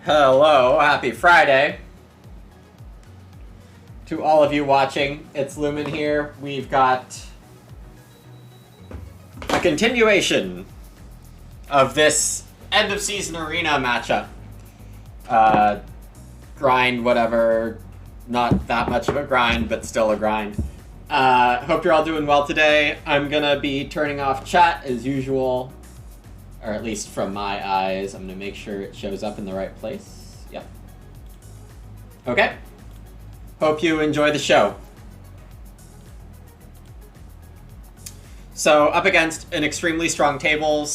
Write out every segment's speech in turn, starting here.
Hello, happy Friday. To all of you watching, it's Lumen here. We've got a continuation of this end of season arena matchup. Grind, whatever. Not that much of a grind, but still a grind. Hope you're all doing well today. I'm gonna be turning off chat as usual. Or at least from my eyes. I'm gonna make sure it shows up in the right place. Yep. Okay. Hope you enjoy the show. So, up against an extremely strong table,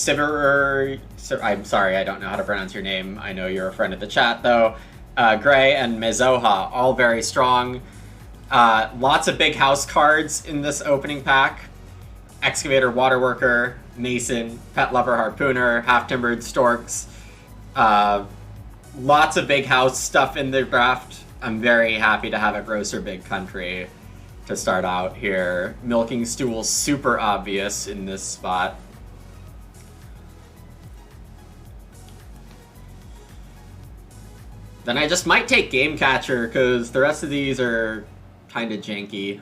I'm sorry, I don't know how to pronounce your name. I know you're a friend of the chat, though. Gray and Mezoha, all very strong. Lots of big house cards in this opening pack. Excavator, Waterworker, Mason, Pet Lover, Harpooner, Half-Timbered, Storks. Lots of big house stuff in the draft. I'm very happy to have a Grocer Big Country to start out here. Milking Stool, super obvious in this spot. Then I just might take Game Catcher, because the rest of these are kind of janky.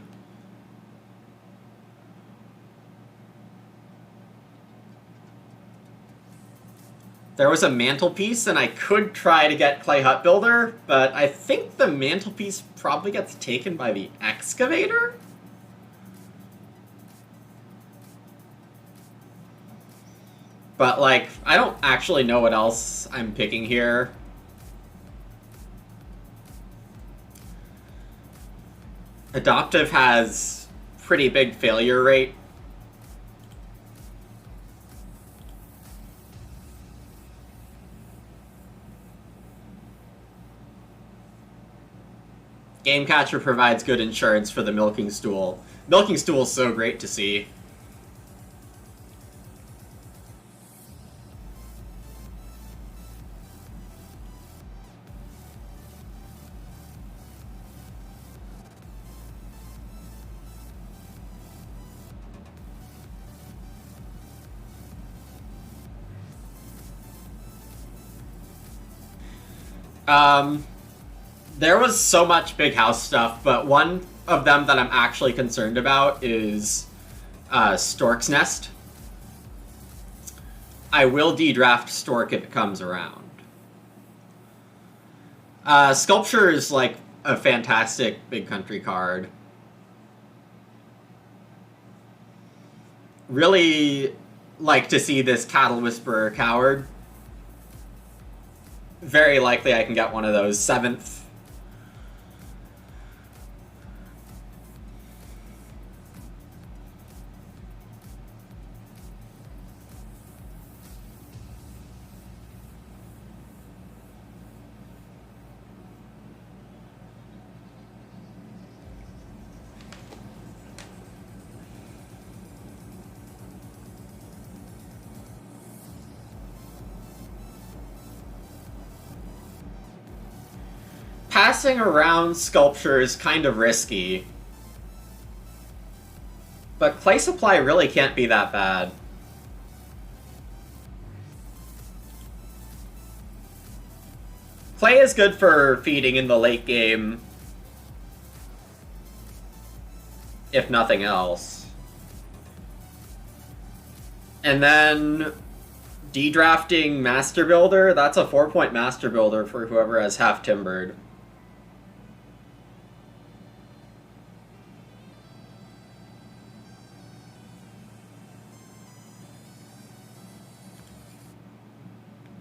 There was a mantelpiece, and I could try to get Clay Hut Builder, but I think the mantelpiece probably gets taken by the excavator? But, like, I don't actually know what else I'm picking here. Adoptive has pretty big failure rate. Game Catcher provides good insurance for the Milking Stool. Milking Stool is so great to see. There was so much big house stuff, but one of them that I'm actually concerned about is Stork's Nest. I will de-draft Stork if it comes around. Sculpture is like a fantastic Big Country card. Really like to see this Cattle Whisperer Coward. Very likely I can get one of those 7th. Passing around Sculpture is kind of risky. But Clay Supply really can't be that bad. Clay is good for feeding in the late game, if nothing else. And then de-drafting Master Builder, that's a 4-point Master Builder for whoever has Half-Timbered.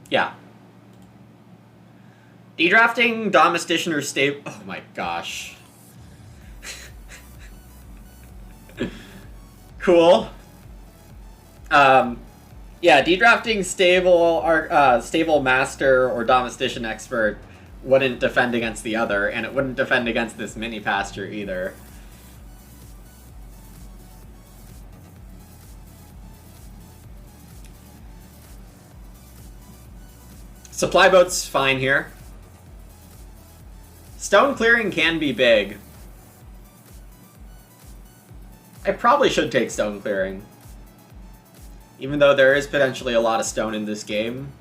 Yeah. De-drafting Domestician or Stable... Oh my gosh. Cool. Yeah, de-drafting Stable Master or Domestician Expert wouldn't defend against the other, and it wouldn't defend against this mini pasture either. Supply boat's fine here. Stone clearing can be big. I probably should take stone clearing. Even though there is potentially a lot of stone in this game.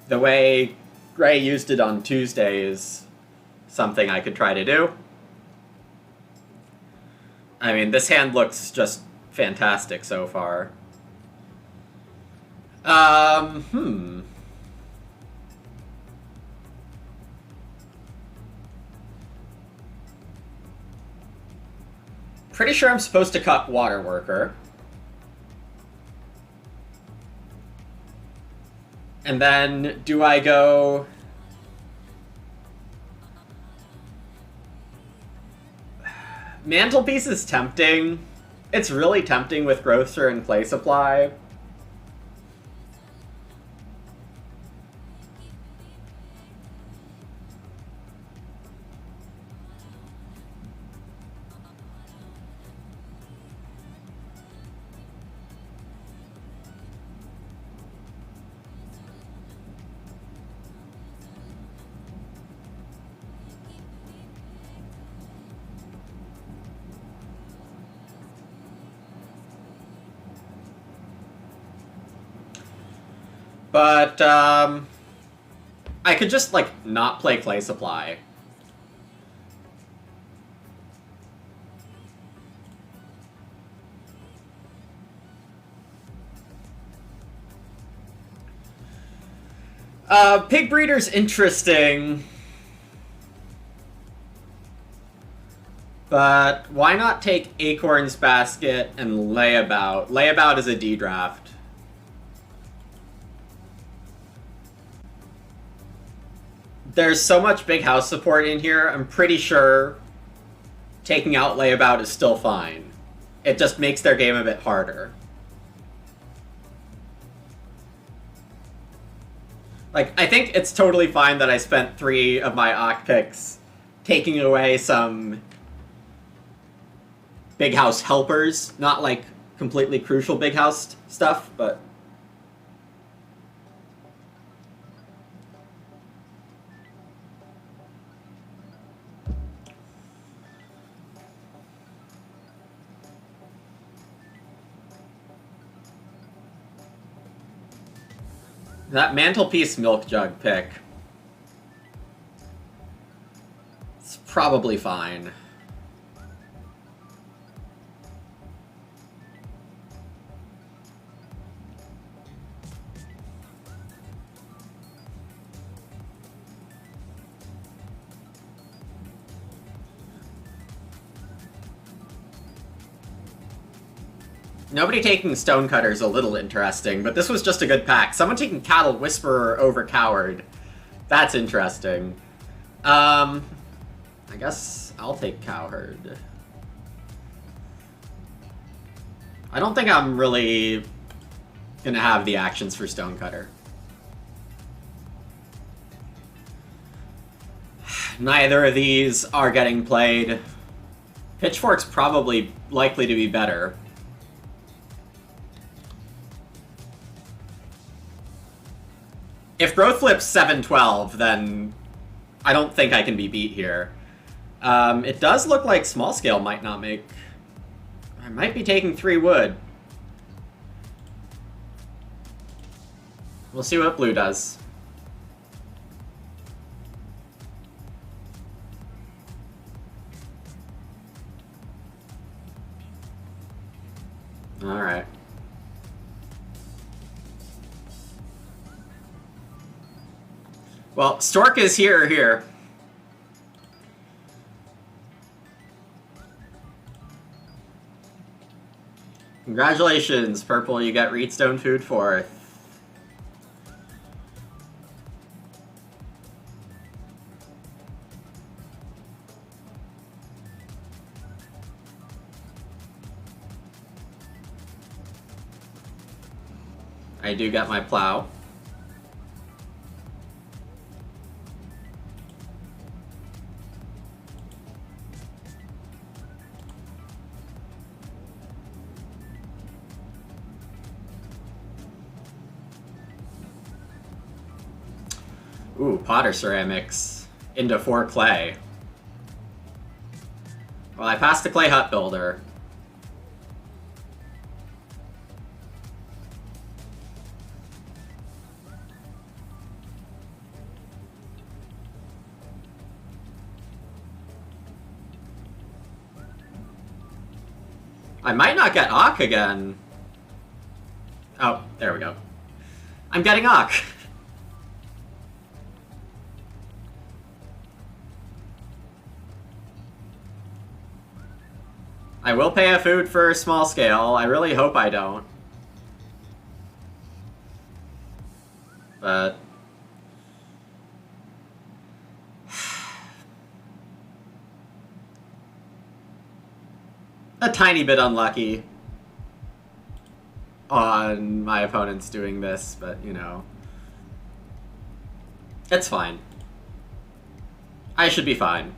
The way Gray used it on Tuesday is something I could try to do. I mean, this hand looks just fantastic so far. Pretty sure I'm supposed to cut Water Worker. And then, do I go... Mantelpiece is tempting. It's really tempting with Grocer and Clay Supply. But, I could just, like, not play Clay Supply. Pig Breeder's interesting. But why not take Acorn's Basket and Layabout? Layabout is a D draft. There's so much big house support in here, I'm pretty sure taking out Layabout is still fine. It just makes their game a bit harder. Like, I think it's totally fine that I spent 3 of my Ock picks taking away some big house helpers. Not, like, completely crucial big house stuff, but... That Mantelpiece Milk Jug pick. It's probably fine. Nobody taking Stonecutter is a little interesting, but this was just a good pack. Someone taking Cattle Whisperer over Coward. That's interesting. I guess I'll take Cowherd. I don't think I'm really gonna have the actions for Stonecutter. Neither of these are getting played. Pitchfork's probably likely to be better. If Growth flips 7-12, then I don't think I can be beat here. It does look like Small Scale might not make... I might be taking 3 wood. We'll see what blue does. Alright. Well, Stork is here. Congratulations, Purple, you got Reedstone Food 4th. I do get my plow. Ooh, Potter Ceramics into 4 clay. Well, I passed the Clay Hut Builder. I might not get Ak again. Oh, there we go. I'm getting Ak. I will pay a food for small scale. I really hope I don't. But... a tiny bit unlucky on my opponents doing this, but, you know. It's fine. I should be fine.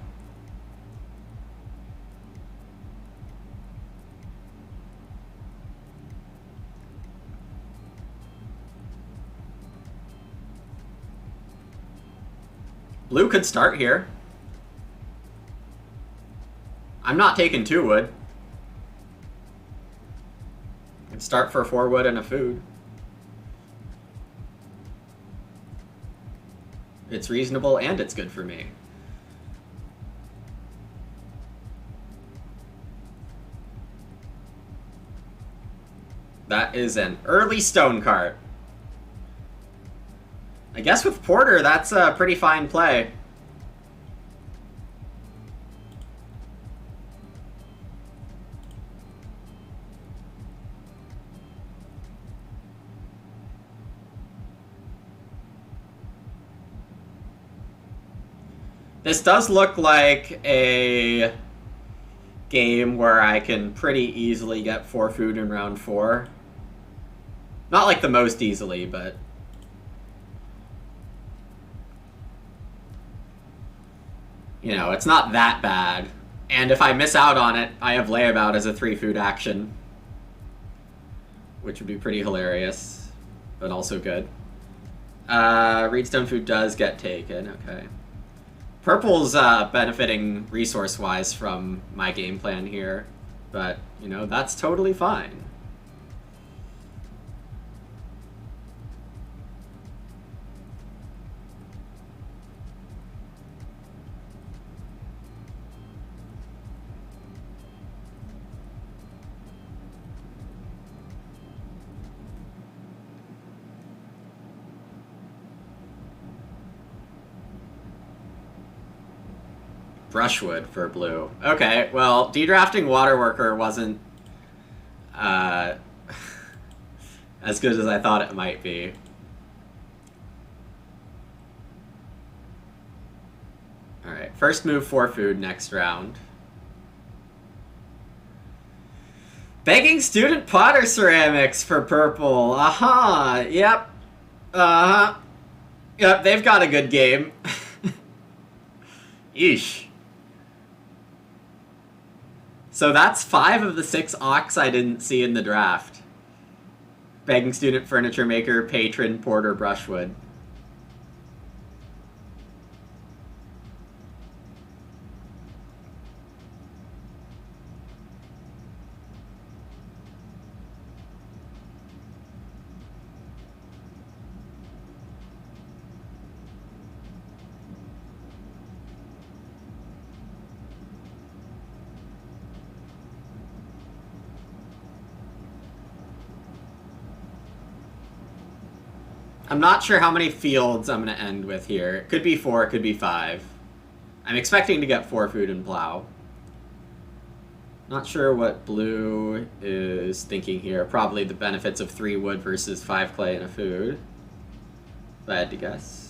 Blue could start here. I'm not taking 2 wood. Could start for 4 wood and a food. It's reasonable and it's good for me. That is an early stone cart. I guess with Porter, that's a pretty fine play. This does look like a game where I can pretty easily get 4 food in round 4. Not like the most easily, but... you know, it's not that bad. And if I miss out on it, I have layabout as a 3 food action. Which would be pretty hilarious, but also good. Reedstone food does get taken, okay. Purple's benefiting resource-wise from my game plan here, but, you know, that's totally fine. Brushwood for blue. Okay, well, dedrafting Waterworker wasn't as good as I thought it might be. Alright, first move 4 food next round. Begging Student Potter Ceramics for purple. Aha, yep. Uh-huh. Yep, they've got a good game. Yeesh. So that's 5 of the 6 Ox I didn't see in the draft. Begging Student, Furniture Maker, Patron, Porter, Brushwood. I'm not sure how many fields I'm going to end with here. It could be 4, it could be 5. I'm expecting to get 4 food and plow. Not sure what blue is thinking here. Probably the benefits of 3 wood versus 5 clay and a food. If I had to guess.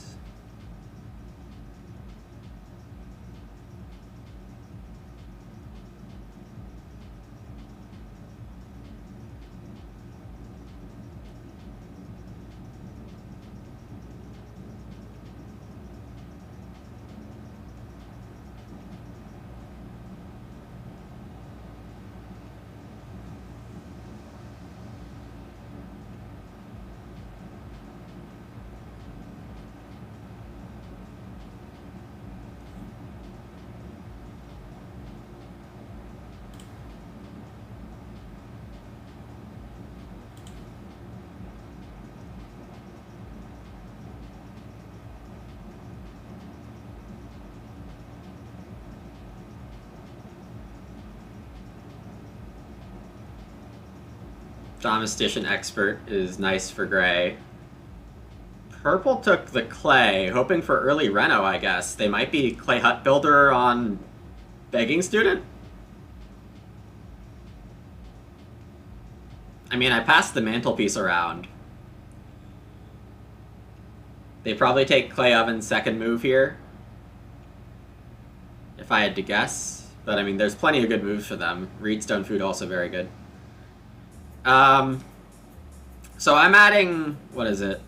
Domestician Expert is nice for gray. Purple took the clay, hoping for early reno, I guess. They might be clay hut builder on begging student? I mean, I passed the mantelpiece around. They probably take clay oven second move here, if I had to guess. But I mean, there's plenty of good moves for them. Reed Stone Food also very good. So I'm adding, what is it?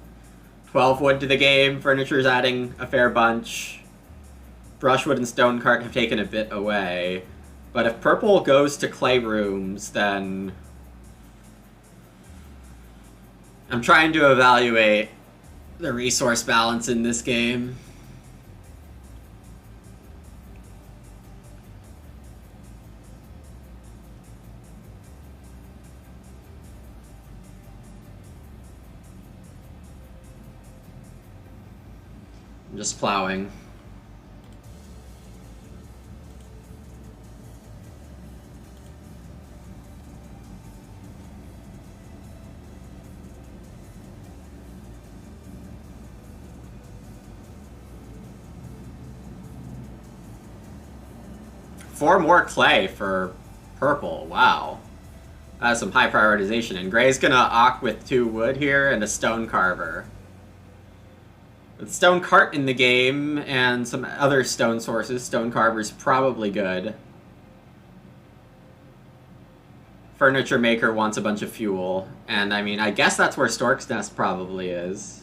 12 wood to the game. Furniture's adding a fair bunch. Brushwood and Stone Cart have taken a bit away. But if purple goes to clay rooms, then I'm trying to evaluate the resource balance in this game. I'm just plowing. Four more clay for purple. Wow. That's some high prioritization. And gray's gonna oct with 2 wood here and a stone carver. With stone cart in the game and some other stone sources, stone carver's probably good. Furniture maker wants a bunch of fuel. And I mean, I guess that's where Stork's Nest probably is.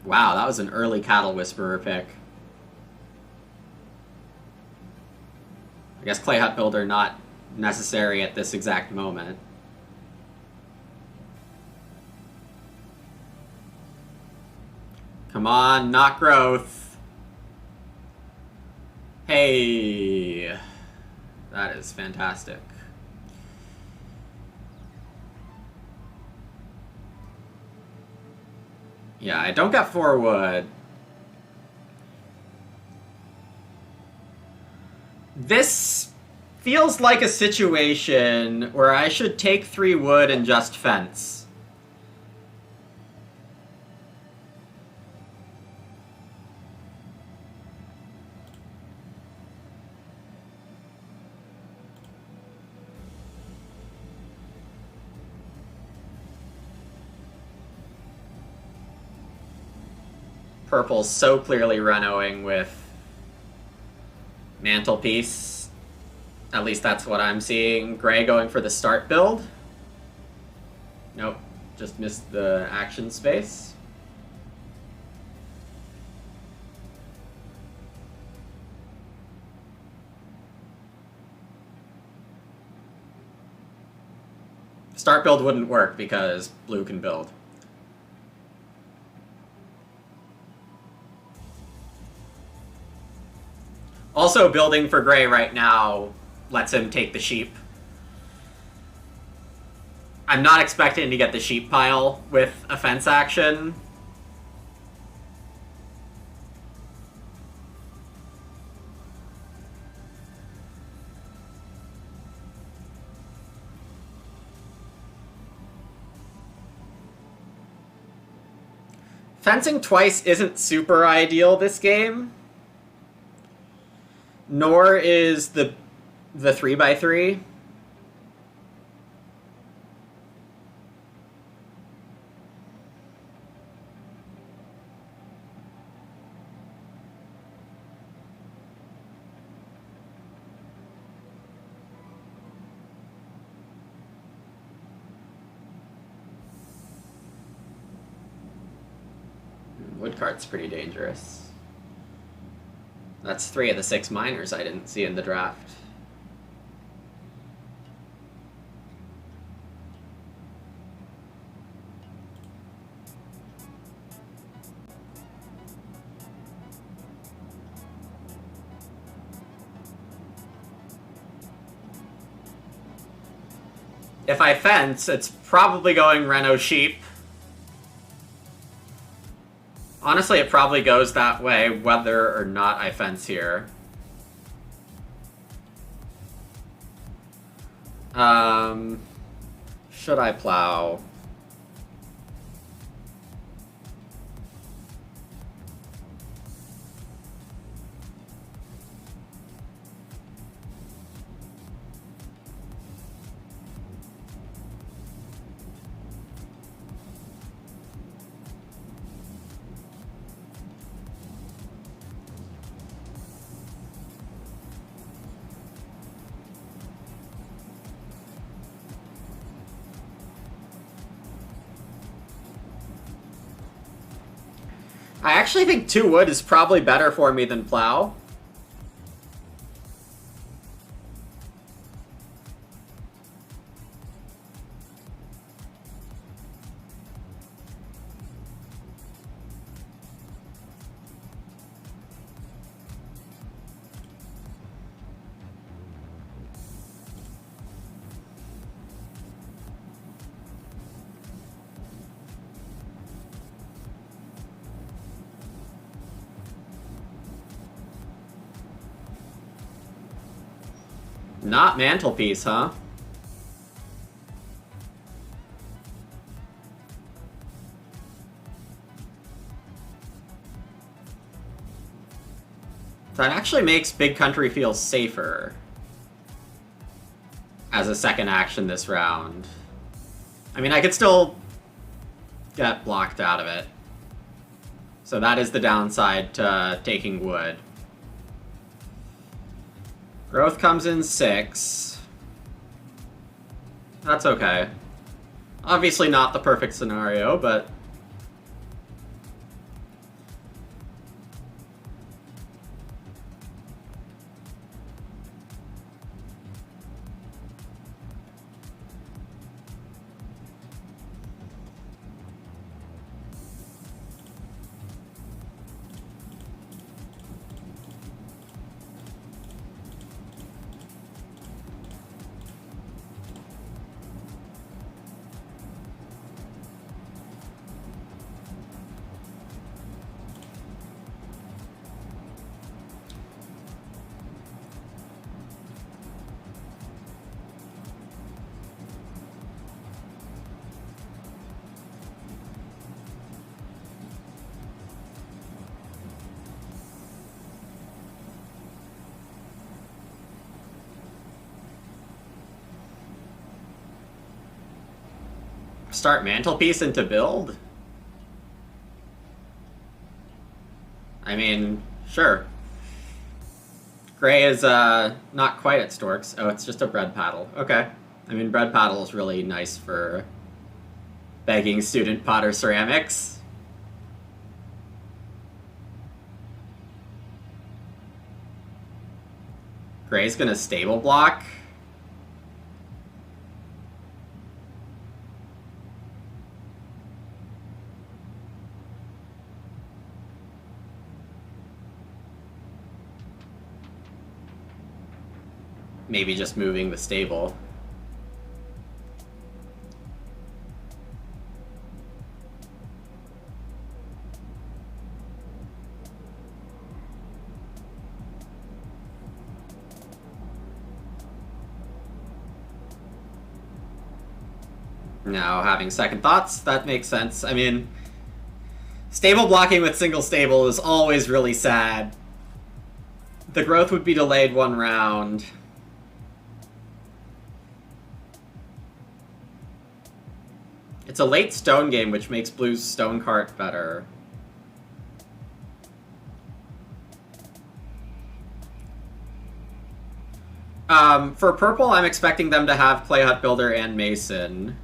Wow, that was an early Cattle Whisperer pick. I guess Clay Hut Builder not necessary at this exact moment. Come on, not growth. Hey, that is fantastic. Yeah, I don't got 4 wood. This feels like a situation where I should take 3 wood and just fence. Purple's so clearly renoing with Mantelpiece. At least that's what I'm seeing. Gray going for the start build. Nope, just missed the action space. Start build wouldn't work because blue can build. Also, building for gray right now lets him take the sheep. I'm not expecting to get the sheep pile with a fence action. Fencing twice isn't super ideal this game. Nor is the 3x3. Woodcart's pretty dangerous. That's 3 of the 6 miners I didn't see in the draft. If I fence, it's probably going Reno Sheep Honestly, it probably goes that way whether or not I fence here. Should I plow? I actually think 2 wood is probably better for me than plow. Not mantelpiece, huh? That actually makes Big Country feel safer as a second action this round. I mean, I could still get blocked out of it. So that is the downside to taking wood. Growth comes in 6. That's okay. Obviously not the perfect scenario, but... Start mantelpiece into build? I mean, sure. Gray is not quite at Storks. Oh, it's just a bread paddle. Okay. I mean, bread paddle is really nice for begging student potter ceramics. Gray's gonna stable block. Maybe just moving the stable. Now, having second thoughts, that makes sense. I mean, stable blocking with single stable is always really sad. The growth would be delayed 1 round. It's a late stone game, which makes blue's stone cart better. For purple, I'm expecting them to have Clay Hut Builder and Mason.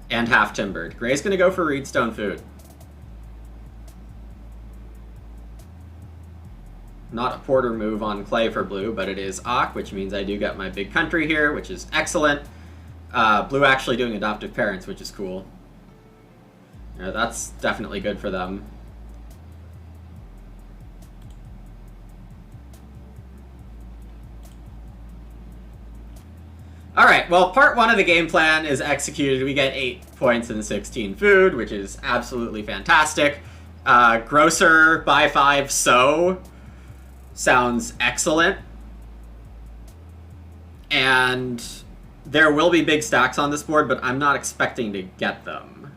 And half timbered. Gray's gonna go for Reedstone Food. Not a porter move on clay for blue, but it is Ak, which means I do get my big country here, which is excellent. Blue actually doing adoptive parents, which is cool. Yeah, that's definitely good for them. Alright, well, part 1 of the game plan is executed. We get 8 points and 16 food, which is absolutely fantastic. Grocer, buy 5, sow. Sounds excellent. And there will be big stacks on this board, but I'm not expecting to get them.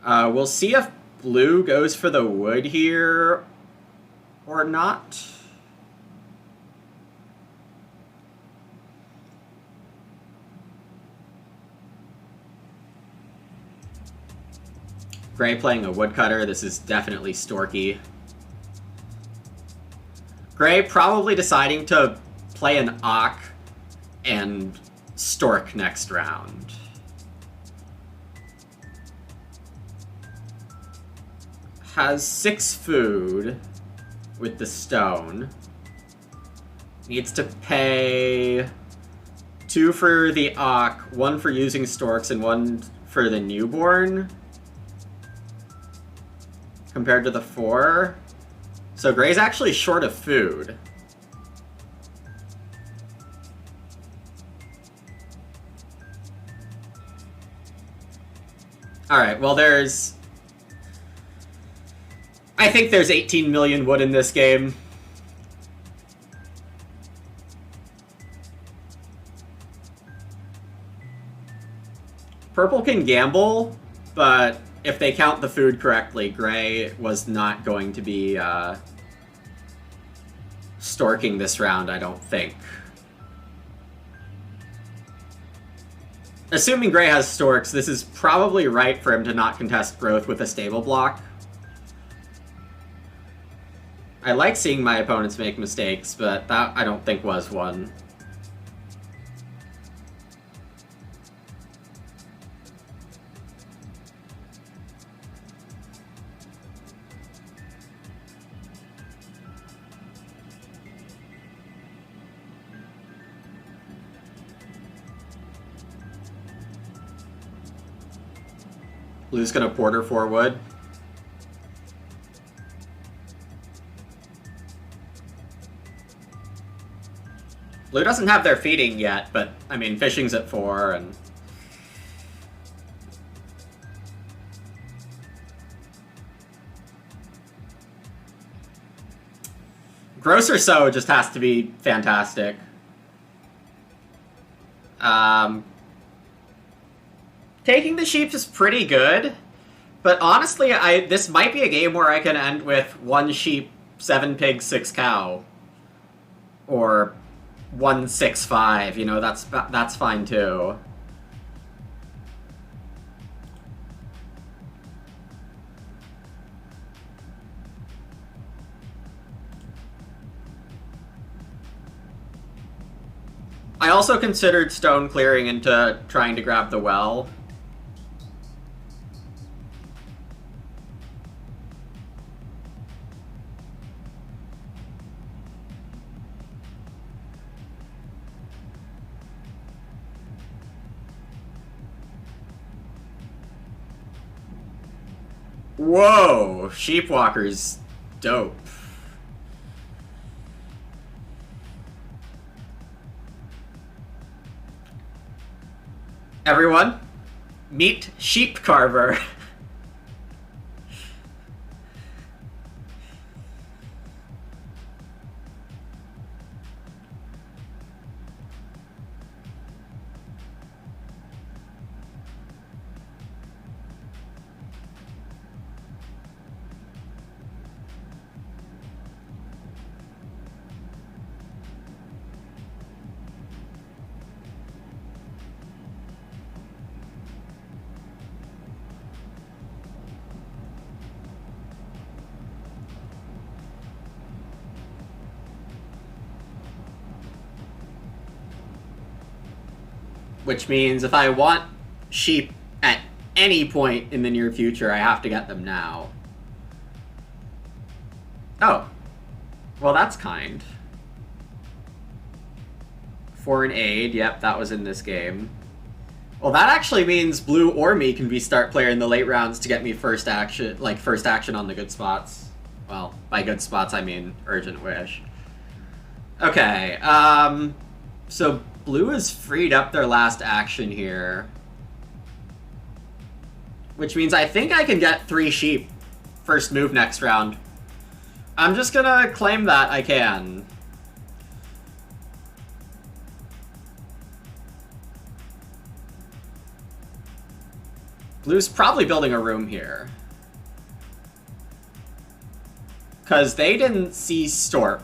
We'll see if blue goes for the wood here or not. Gray playing a woodcutter. This is definitely Storky. Gray probably deciding to play an Ock and Stork next round. Has 6 food with the stone. Needs to pay 2 for the Ock, 1 for using Storks, and 1 for the newborn. Compared to the 4. So Gray's actually short of food. Alright, well I think there's 18 million wood in this game. Purple can gamble, but if they count the food correctly, Gray was not going to be storking this round, I don't think. Assuming Gray has storks, this is probably right for him to not contest growth with a stable block. I like seeing my opponents make mistakes, but that I don't think was one. Blue's gonna porter 4 wood. Blue doesn't have their feeding yet, but, I mean, fishing's at 4, and... Grocer sow just has to be fantastic. Taking the sheep is pretty good, but honestly, this might be a game where I can end with 1 sheep, 7 pigs, 6 cow. Or 1, 6, 5, you know, that's fine too. I also considered stone clearing into trying to grab the well. Whoa! Sheepwalker's dope. Everyone, meet Sheep Carver. Which means if I want sheep at any point in the near future, I have to get them now. Oh. Well, that's kind. Foreign aid, yep, that was in this game. Well, that actually means blue or me can restart player in the late rounds to get me first action on the good spots. Well, by good spots, I mean Urgent Wish. Okay, so Blue has freed up their last action here. Which means I think I can get 3 sheep first move next round. I'm just gonna claim that I can. Blue's probably building a room here. Because they didn't see Stork.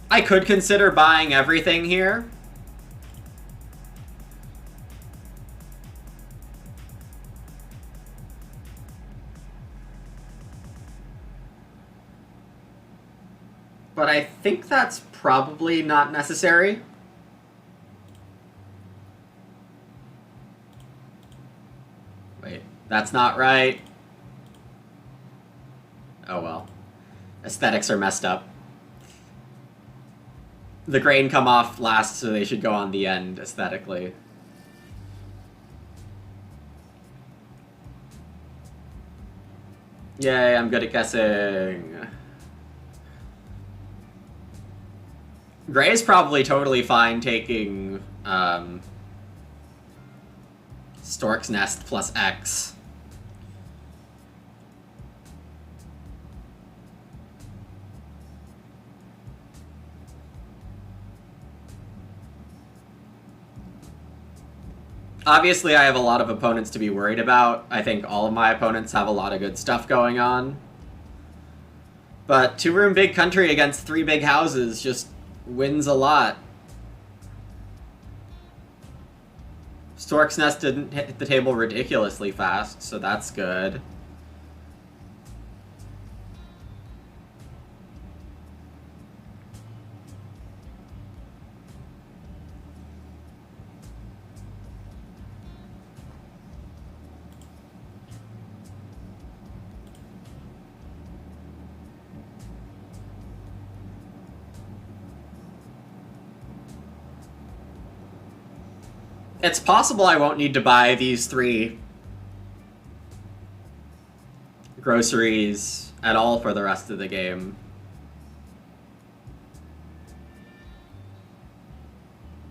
I could consider buying everything here. But I think that's probably not necessary. Wait, that's not right. Oh well. Aesthetics are messed up. The grain come off last, so they should go on the end, aesthetically. Yay, I'm good at guessing. Gray is probably totally fine taking Stork's Nest plus X. Obviously, I have a lot of opponents to be worried about. I think all of my opponents have a lot of good stuff going on. But 2-room big country against 3 big houses just wins a lot. Stork's Nest didn't hit the table ridiculously fast, so that's good. It's possible I won't need to buy these 3 groceries at all for the rest of the game.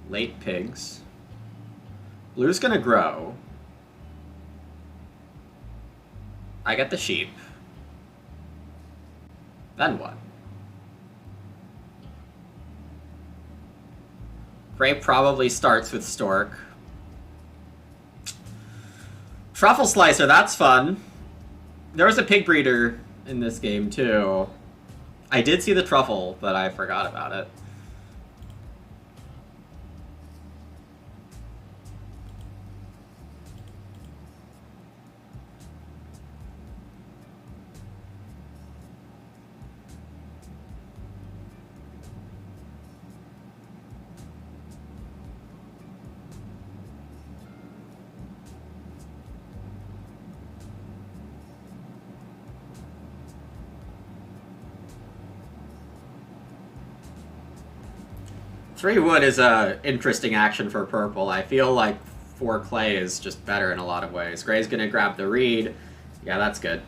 Late pigs. Blue's gonna grow. I get the sheep. Then what? Gray probably starts with Stork. Truffle Slicer, that's fun. There was a pig breeder in this game, too. I did see the truffle, but I forgot about it. Three wood is a interesting action for purple. I feel like 4 clay is just better in a lot of ways. Gray's gonna grab the reed. Yeah, that's good.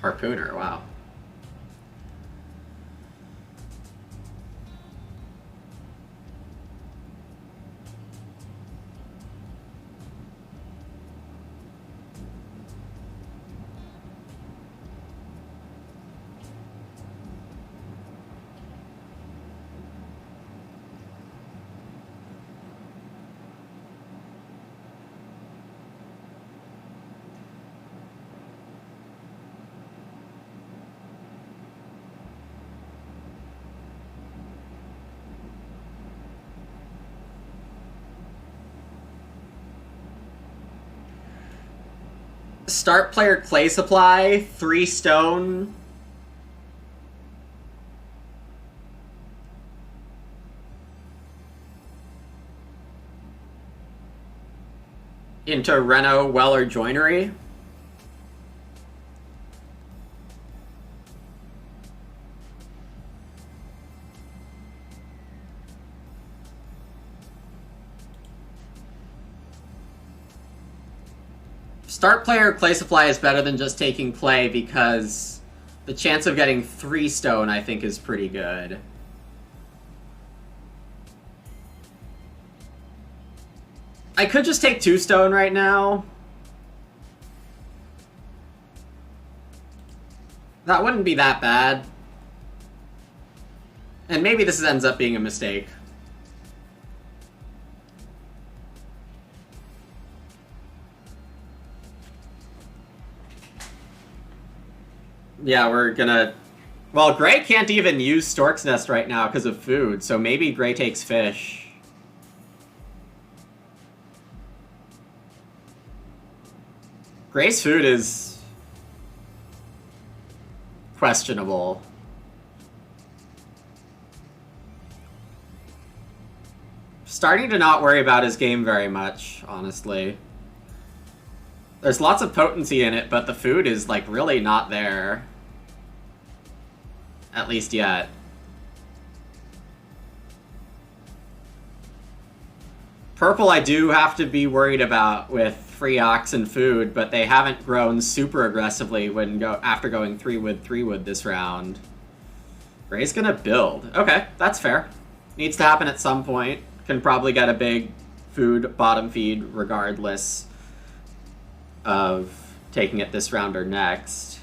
Harpooner, wow. Start player clay supply, 3 stone. Into Reno, Well, or Joinery. Start player clay supply is better than just taking clay because the chance of getting 3 stone, I think, is pretty good. I could just take 2 stone right now. That wouldn't be that bad. And maybe this ends up being a mistake. Yeah, we're gonna... Well, Gray can't even use Stork's Nest right now because of food, so maybe Gray takes fish. Gray's food is... questionable. Starting to not worry about his game very much, honestly. There's lots of potency in it, but the food is, like, really not there. At least yet. Purple I do have to be worried about with free ox and food, but they haven't grown super aggressively after going 3 wood this round. Gray's gonna build. Okay, that's fair. Needs to happen at some point. Can probably get a big food bottom feed regardless of taking it this round or next.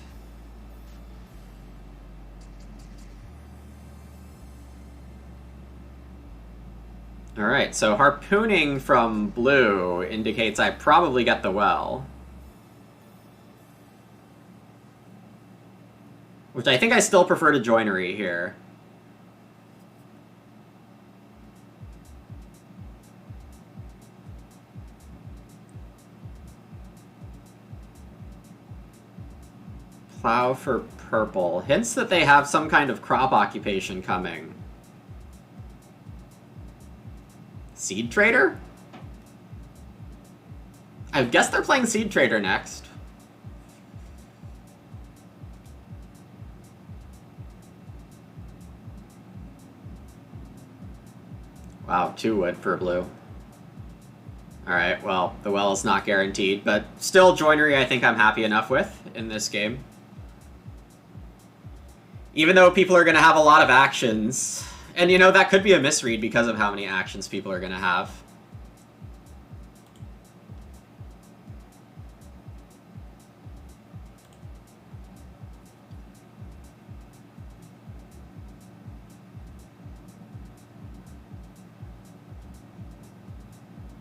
Alright, so harpooning from blue indicates I probably get the well. Which I think I still prefer to joinery here. Plow for purple. Hints that they have some kind of crop occupation coming. Seed Trader? I guess they're playing Seed Trader next. Wow, 2 wood for blue. Alright, well, the well is not guaranteed, but still joinery I think I'm happy enough with in this game. Even though people are going to have a lot of actions. And, you know, that could be a misread because of how many actions people are going to have.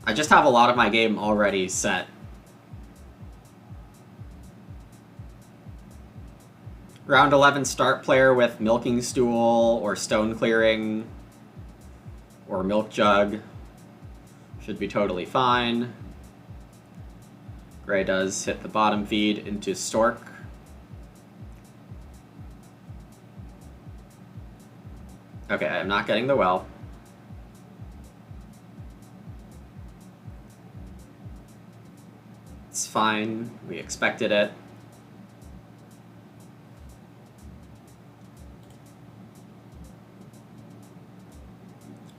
I just have a lot of my game already set. Round 11 start player with Milking Stool, or Stone Clearing, or Milk Jug. Should be totally fine. Gray does hit the bottom feed into Stork. Okay, I'm not getting the well. It's fine, we expected it.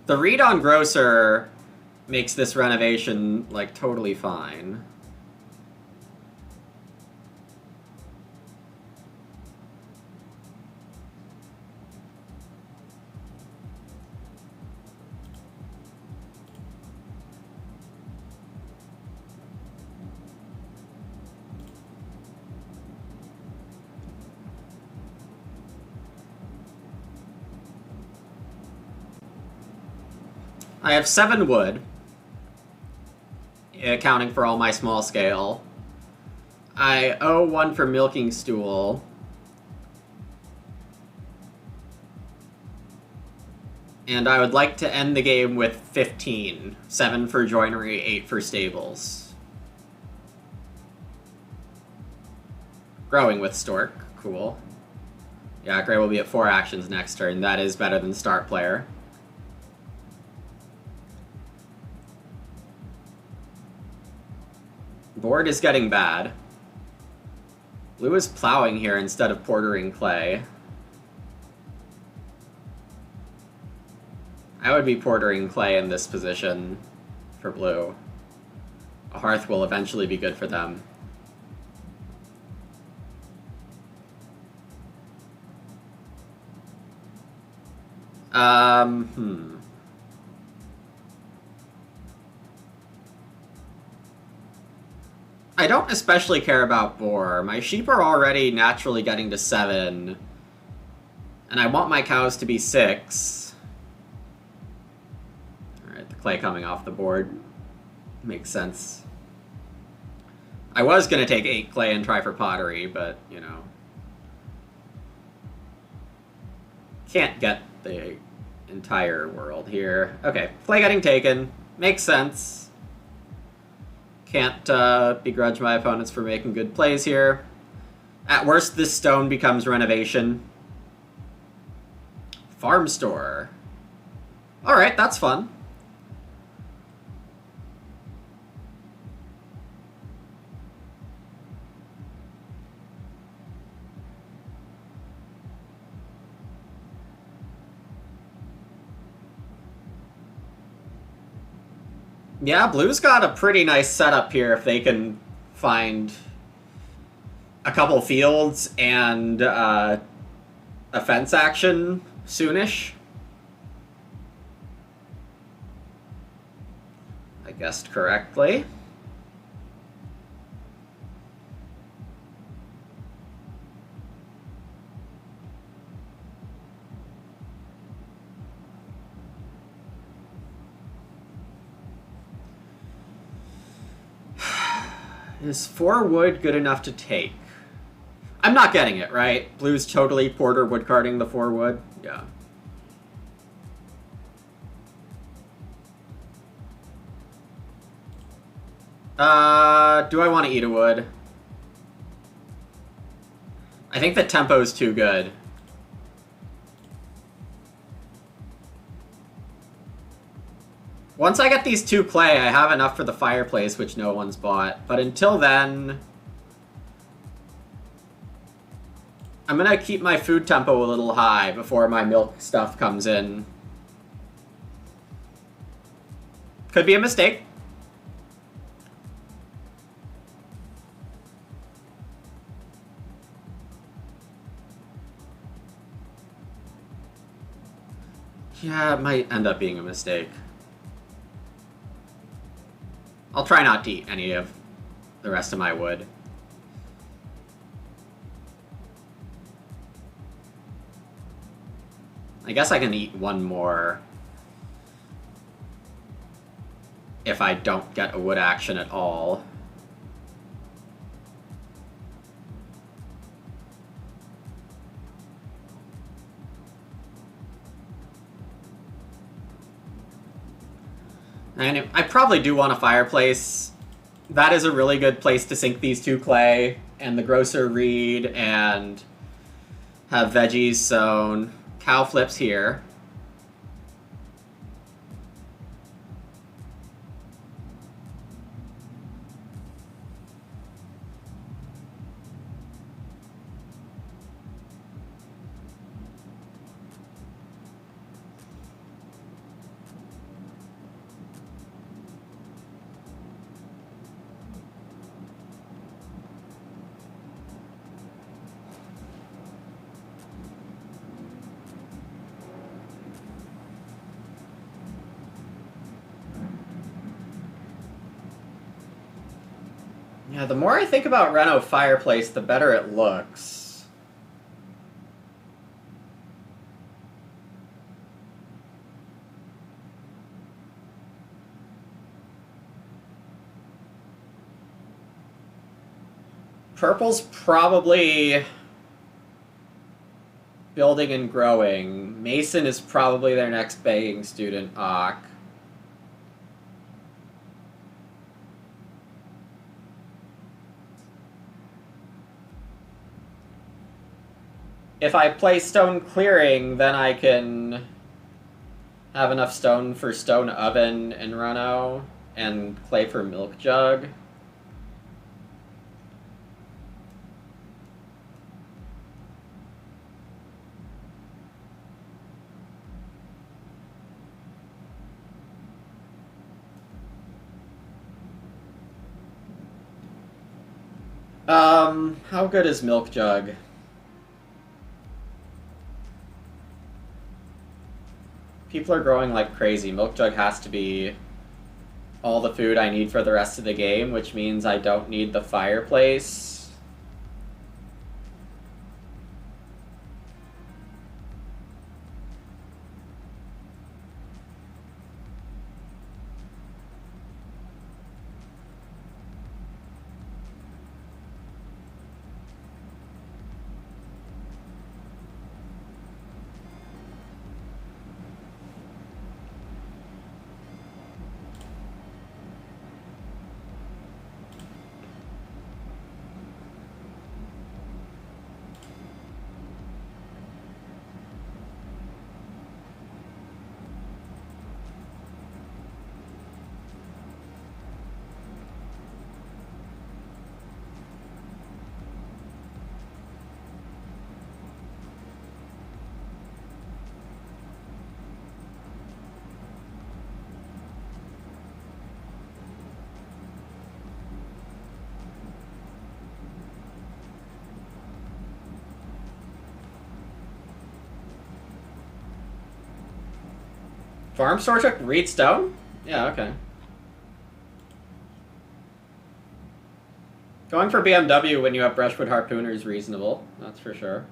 The read on Grocer makes this renovation, like, totally fine. I have 7 wood, accounting for all my small scale. I owe 1 for Milking Stool. And I would like to end the game with 15. 7 for joinery, 8 for stables. Growing with Stork, cool. Yeah, Gray will be at 4 actions next turn. That is better than start player. Board is getting bad. Blue is plowing here instead of portering clay. I would be portering clay in this position for blue. A hearth will eventually be good for them. Hmm. I don't especially care about boar. My sheep are already naturally getting to 7. And I want my cows to be 6. Alright, the clay coming off the board. Makes sense. I was going to take 8 clay and try for pottery, but, you know. Can't get the entire world here. Okay, clay getting taken. Makes sense. Can't begrudge my opponents for making good plays here. At worst, this stone becomes renovation. Farm store. Alright, that's fun. Yeah, blue's got a pretty nice setup here if they can find a couple fields and a fence action soonish. I guessed correctly. Is 4 wood good enough to take? I'm not getting it, right? Blue's totally Porter woodcarding the 4 wood? Yeah. Do I want to eat a wood? I think the tempo's too good. Once I get these 2 clay, I have enough for the fireplace, which no one's bought. But until then, I'm gonna keep my food tempo a little high before my milk stuff comes in. Could be a mistake. Yeah, it might end up being a mistake. I'll try not to eat any of the rest of my wood. I guess I can eat 1 more if I don't get a wood action at all. And I probably do want a fireplace. That is a really good place to sink these 2 clay and the grocer reed and have veggies sown. Cow flips here. Yeah, the more I think about Reno Fireplace, the better it looks. Purple's probably building and growing. Mason is probably their next begging student, Ock. If I play stone clearing, then I can have enough stone for stone oven in Reno and clay for milk jug. How good is milk jug? People are growing like crazy. Milk Jug has to be all the food I need for the rest of the game, which means I don't need the fireplace. Farm store took Reed Stone? Yeah, okay. Going for BMW when you have Brushwood Harpooner is reasonable, that's for sure.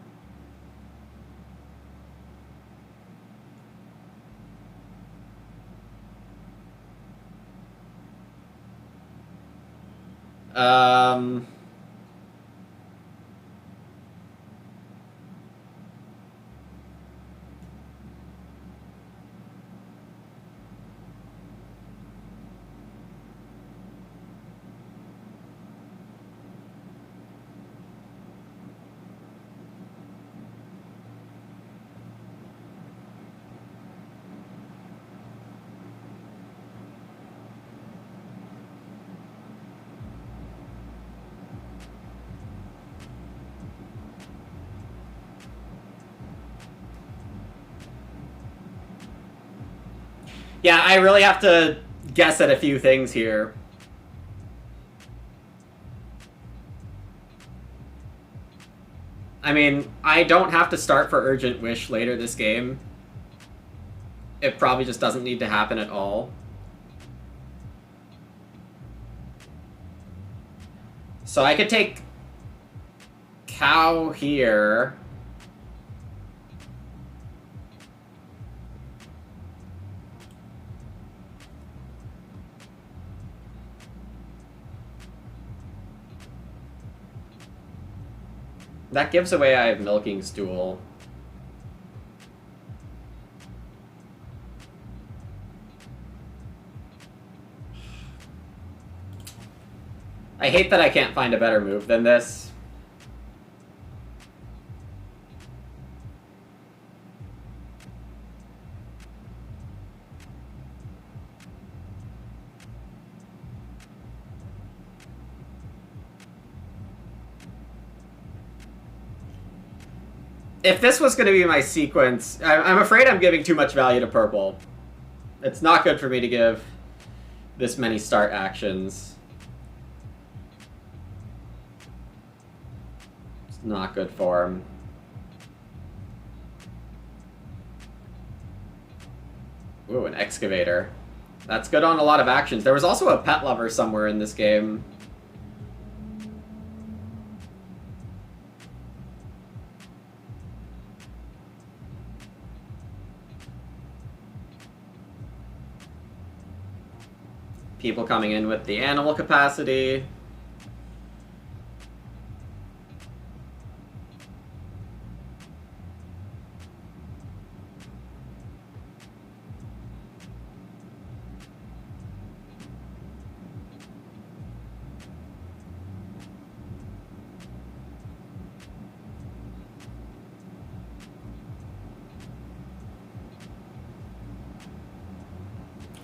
Yeah, I really have to guess at a few things here. I mean, I don't have to start for Urgent Wish later this game. It probably just doesn't need to happen at all. So I could take Cow here. That gives away I have Milking Stool. I hate that I can't find a better move than this. If this was going to be my sequence, I'm afraid I'm giving too much value to purple. It's not good for me to give this many start actions. It's not good for him. Ooh, an excavator. That's good on a lot of actions. There was also a pet lover somewhere in this game. People coming in with the animal capacity.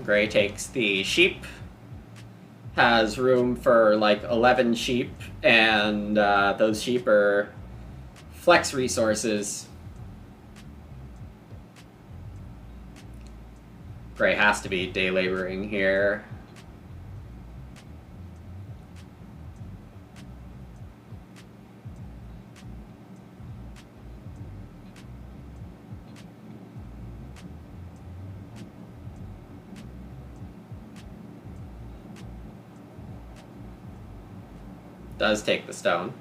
Gray takes the sheep. Has room for like 11 sheep, and those sheep are flex resources. Gray has to be day laboring here. Does take the stone.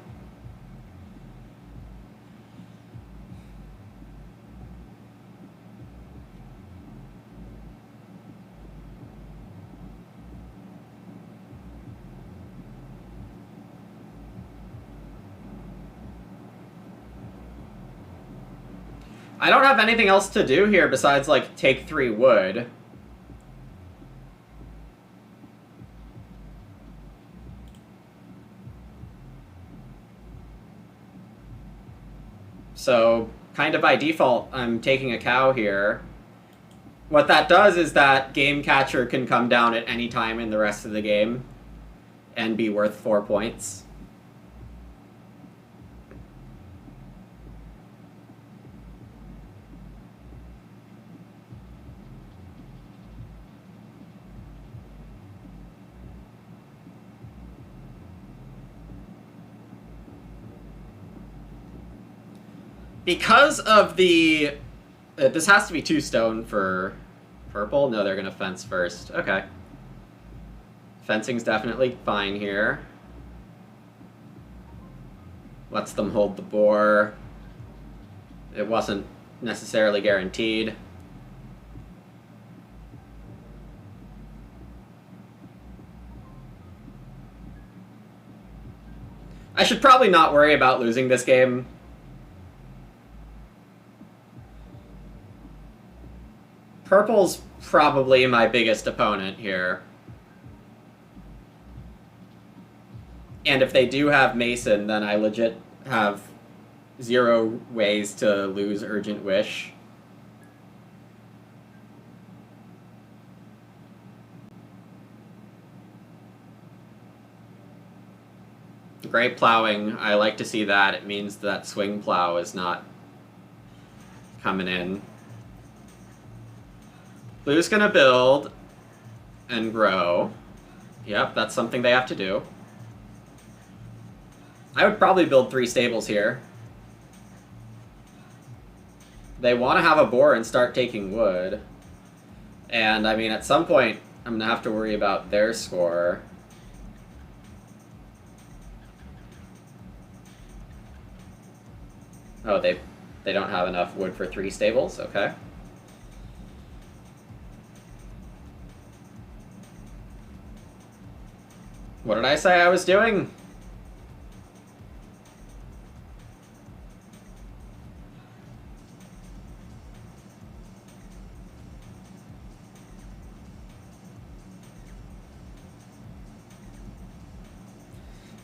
I don't have anything else to do here besides, like, take 3 wood. So, kind of by default, I'm taking a cow here. What that does is that Game Catcher can come down at any time in the rest of the game and be worth 4 points. Because of the... this has to be 2 stone for purple? No, they're going to fence first. Okay. Fencing's definitely fine here. Lets them hold the boar. It wasn't necessarily guaranteed. I should probably not worry about losing this game. Purple's probably my biggest opponent here. And if they do have Mason, then I legit have 0 ways to lose Urgent Wish. Great plowing. I like to see that. It means that swing plow is not coming in. Blue's gonna build and grow. Yep, that's something they have to do. I would probably build 3 stables here. They want to have a boar and start taking wood. And, I mean, at some point, I'm gonna have to worry about their score. Oh, they don't have enough wood for 3 stables? Okay. What did I say I was doing?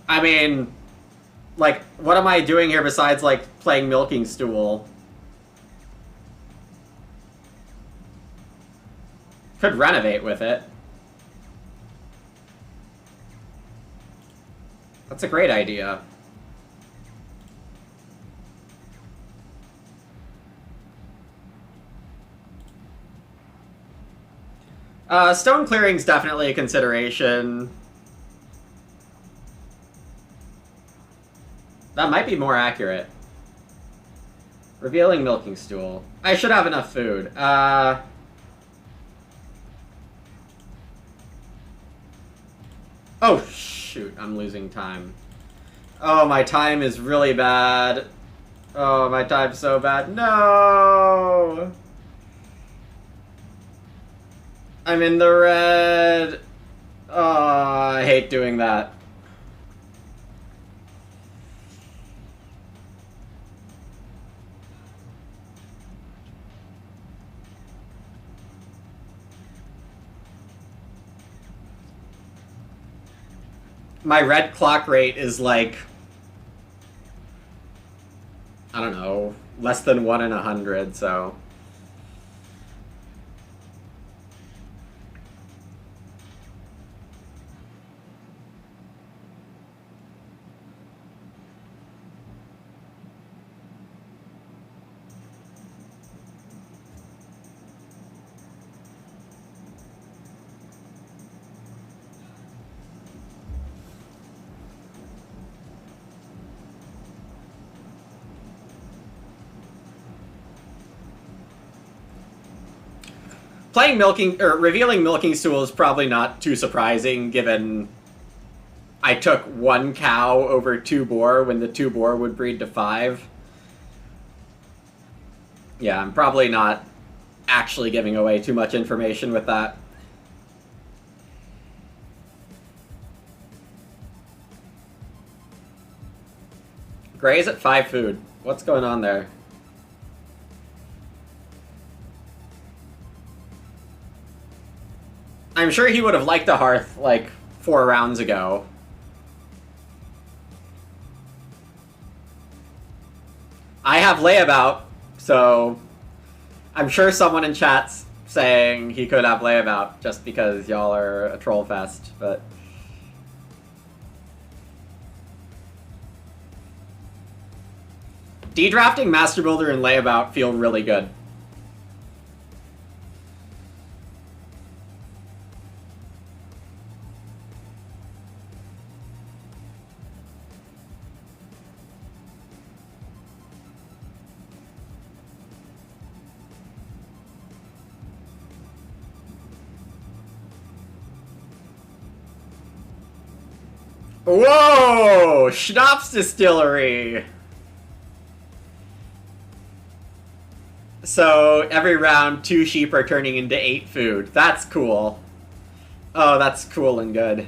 I mean, like, what am I doing here besides, like, playing Milking Stool? Could renovate with it. That's a great idea. Stone clearing's definitely a consideration. That might be more accurate. Revealing Milking Stool. I should have enough food. Oh, shoot. I'm losing time. Oh, my time is really bad. Oh, my time's so bad. No! I'm in the red. Oh, I hate doing that. My red clock rate is like, I don't know, less than 1 in 100, so... Playing Milking, or revealing Milking Stool is probably not too surprising, given I took 1 cow over 2 boar when the 2 boar would breed to 5. Yeah, I'm probably not actually giving away too much information with that. Gray's at 5 food. What's going on there? I'm sure he would have liked the hearth, like, 4 rounds ago. I have layabout, so I'm sure someone in chat's saying he could have layabout just because y'all are a troll fest, but... Dedrafting Master Builder and layabout feel really good. Whoa! Schnapps Distillery! So, every round, 2 sheep are turning into 8 food. That's cool. Oh, that's cool and good.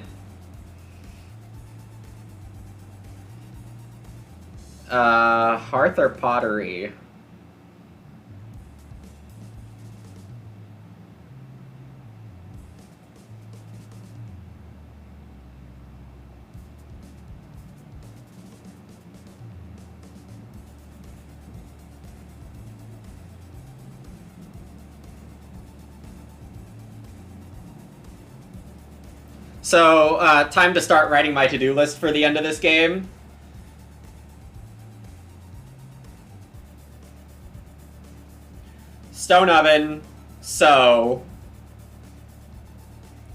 Hearth or pottery? So, time to start writing my to-do list for the end of this game. Stone oven, sow,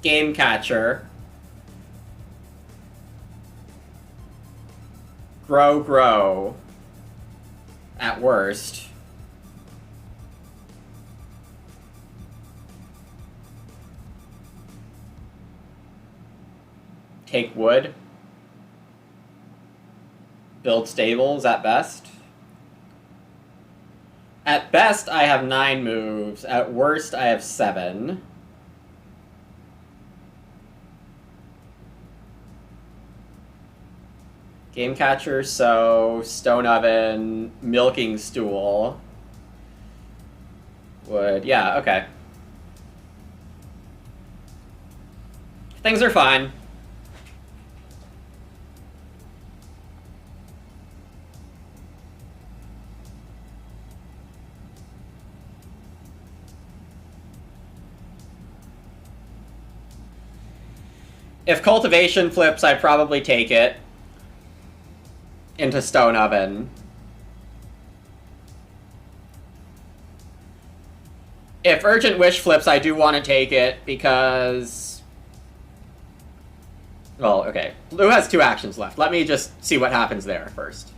game catcher, grow, at worst. Take wood. Build stables at best. At best, I have 9 moves. At worst, I have 7. Game catcher, so stone oven, milking stool. Wood, yeah, okay. Things are fine. If cultivation flips, I'd probably take it into stone oven. If urgent wish flips, I do want to take it because... Well, okay. Blue has 2 actions left. Let me just see what happens there first.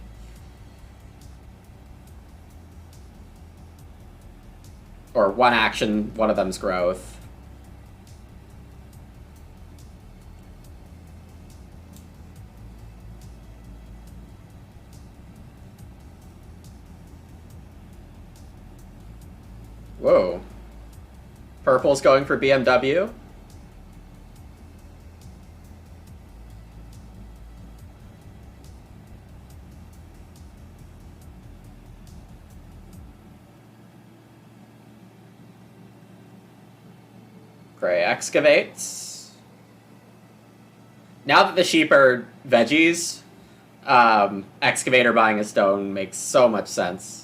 Or 1 action, one of them's growth. Whoa. Purple's going for BMW. Gray excavates. Now that the sheep are veggies, excavator buying a stone makes so much sense.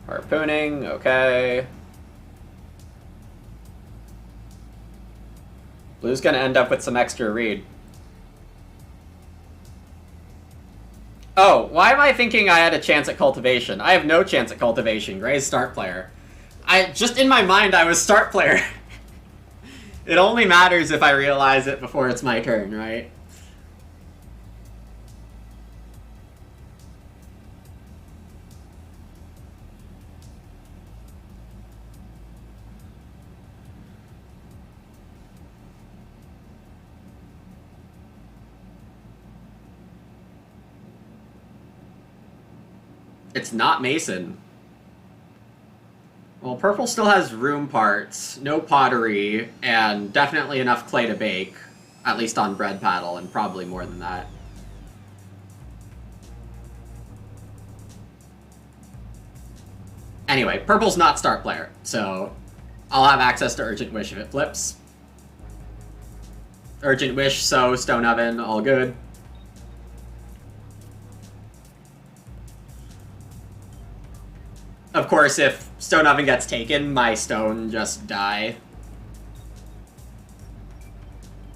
Harpooning, okay. Blue's gonna end up with some extra reed. Oh, why am I thinking I had a chance at cultivation? I have no chance at cultivation. Gray's start player. just in my mind, I was start player. It only matters if I realize it before it's my turn, right? It's not Mason. Well, purple still has room parts, no pottery, and definitely enough clay to bake. At least on bread paddle, and probably more than that. Anyway, purple's not start player, so I'll have access to Urgent Wish if it flips. Urgent Wish, so Stone Oven, all good. Of course, if Stone Oven gets taken, my stone just die.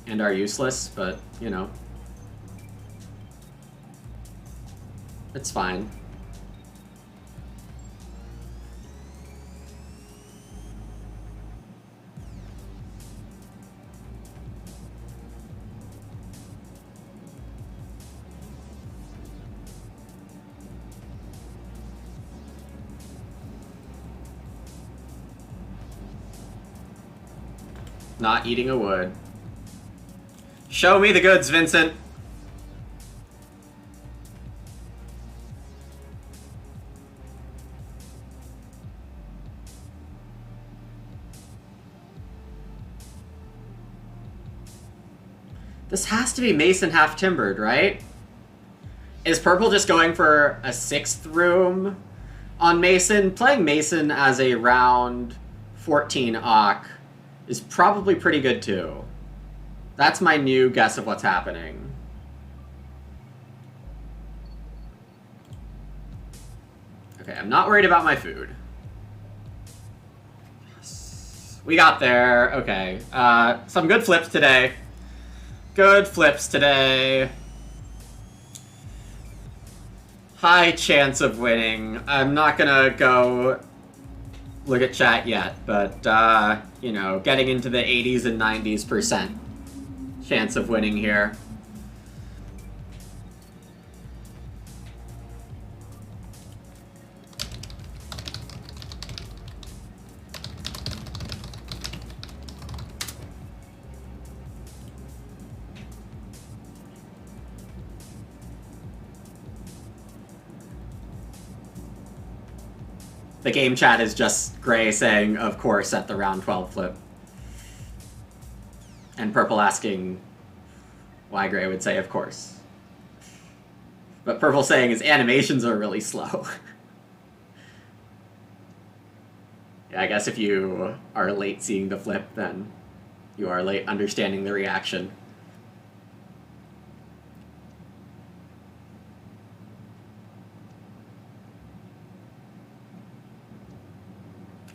And are useless, but, you know. It's fine. Not eating a wood. Show me the goods, Vincent. This has to be Mason half timbered, right? Is purple just going for a 6th room on Mason? Playing Mason as a round 14 Ock is probably pretty good too. That's my new guess of what's happening. Okay, I'm not worried about my food. Yes. We got there. Okay. Some good flips today. Good flips today. High chance of winning. I'm not gonna go look at chat yet, but, you know, getting into the 80s and 90s% chance of winning here. The game chat is just Gray saying, of course, at the round 12 flip. And Purple asking why Gray would say, of course. But Purple saying his animations are really slow. Yeah, I guess if you are late seeing the flip, then you are late understanding the reaction.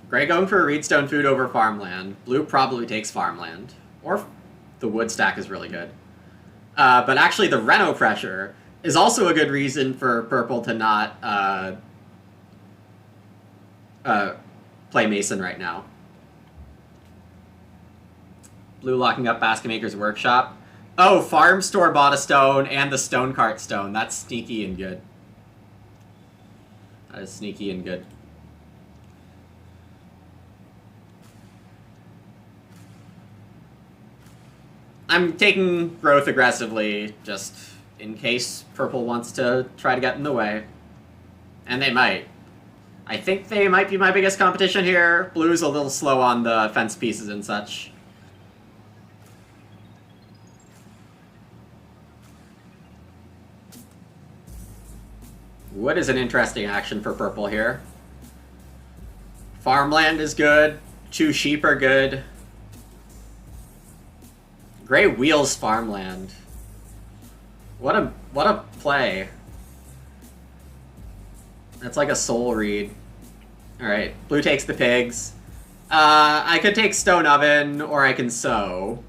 Gray going for a Reedstone food over farmland. Blue probably takes farmland. Or the wood stack is really good. But actually the Reno pressure is also a good reason for purple to not play Mason right now. Blue locking up Basket Maker's Workshop. Oh, Farm Store bought a stone and the Stone Cart stone. That's sneaky and good. That is sneaky and good. I'm taking growth aggressively, just in case purple wants to try to get in the way. And they might. I think they might be my biggest competition here. Blue's a little slow on the fence pieces and such. Wood is an interesting action for purple here. Farmland is good. 2 sheep are good. Gray wheels farmland. What a play. That's like a soul read. Alright, blue takes the pigs. I could take Stone Oven, or I can sow.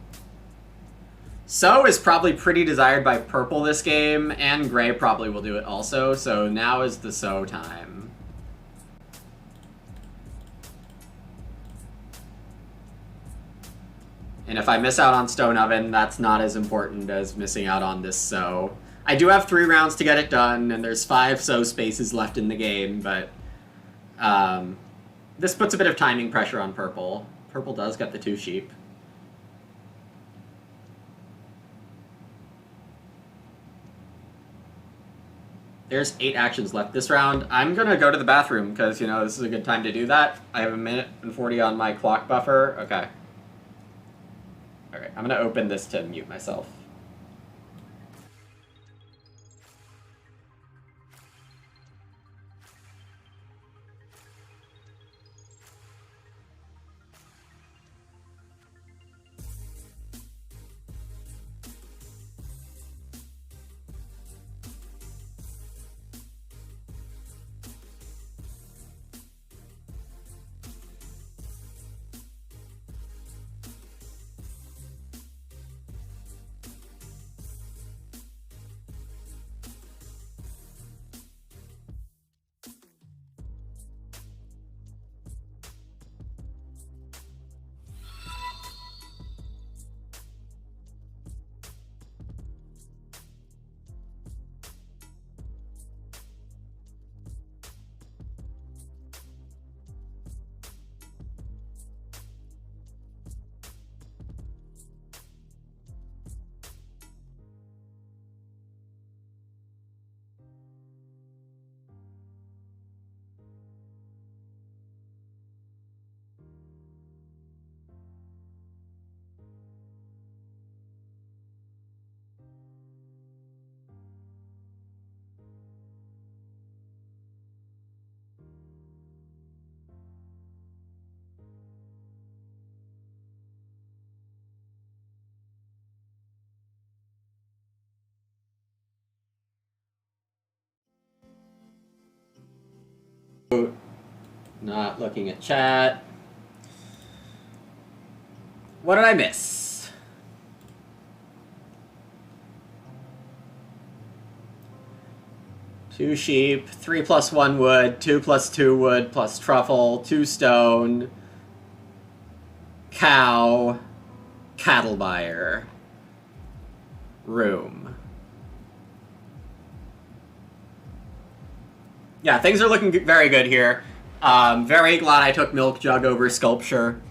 Sow is probably pretty desired by purple this game, and gray probably will do it also, so now is the sow time. And if I miss out on Stone Oven, that's not as important as missing out on this So. I do have 3 rounds to get it done, and there's 5 So spaces left in the game, but this puts a bit of timing pressure on Purple. Purple does get the 2 sheep. There's 8 actions left this round. I'm going to go to the bathroom because, you know, this is a good time to do that. I have 1:40 on my clock buffer. Okay. Okay, I'm going to open this to mute myself. Not looking at chat. What did I miss? Two sheep, 3 plus 1 wood, 2 plus 2 wood plus truffle, 2 stone, cow, cattle buyer, room. Yeah, things are looking very good here. Very glad I took Milk Jug over Sculpture,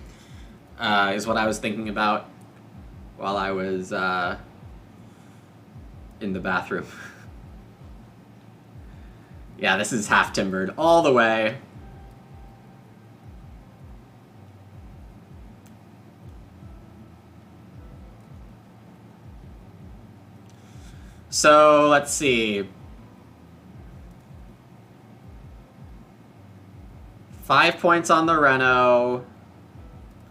is what I was thinking about while I was in the bathroom. Yeah, this is half timbered all the way. So, let's see. 5 points on the Reno.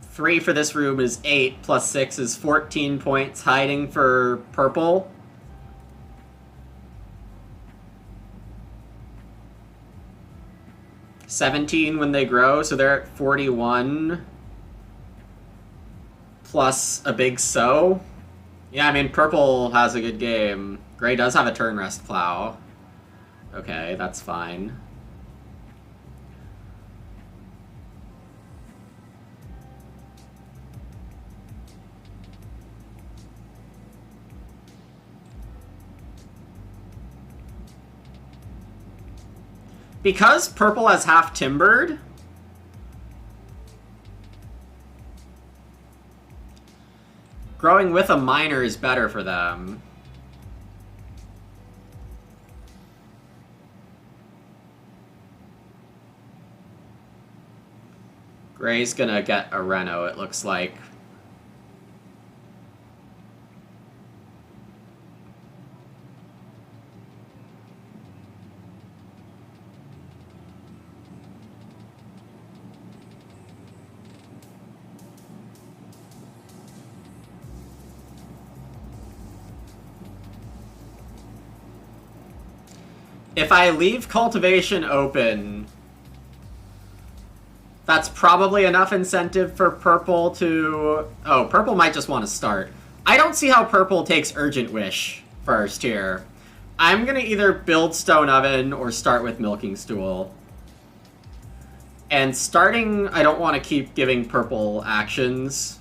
3 for this room is 8, plus 6 is 14 points. Hiding for purple. $17 when they grow, so they're at 41. Plus a big So. Yeah, I mean, purple has a good game. Gray does have a turn rest plow. Okay, that's fine. Because purple has half timbered, growing with a miner is better for them. Gray's gonna get a Reno, it looks like. If I leave cultivation open, that's probably enough incentive for purple to... Oh, purple might just want to start. I don't see how purple takes Urgent Wish first here. I'm going to either build Stone Oven or start with Milking Stool. And starting, I don't want to keep giving purple actions.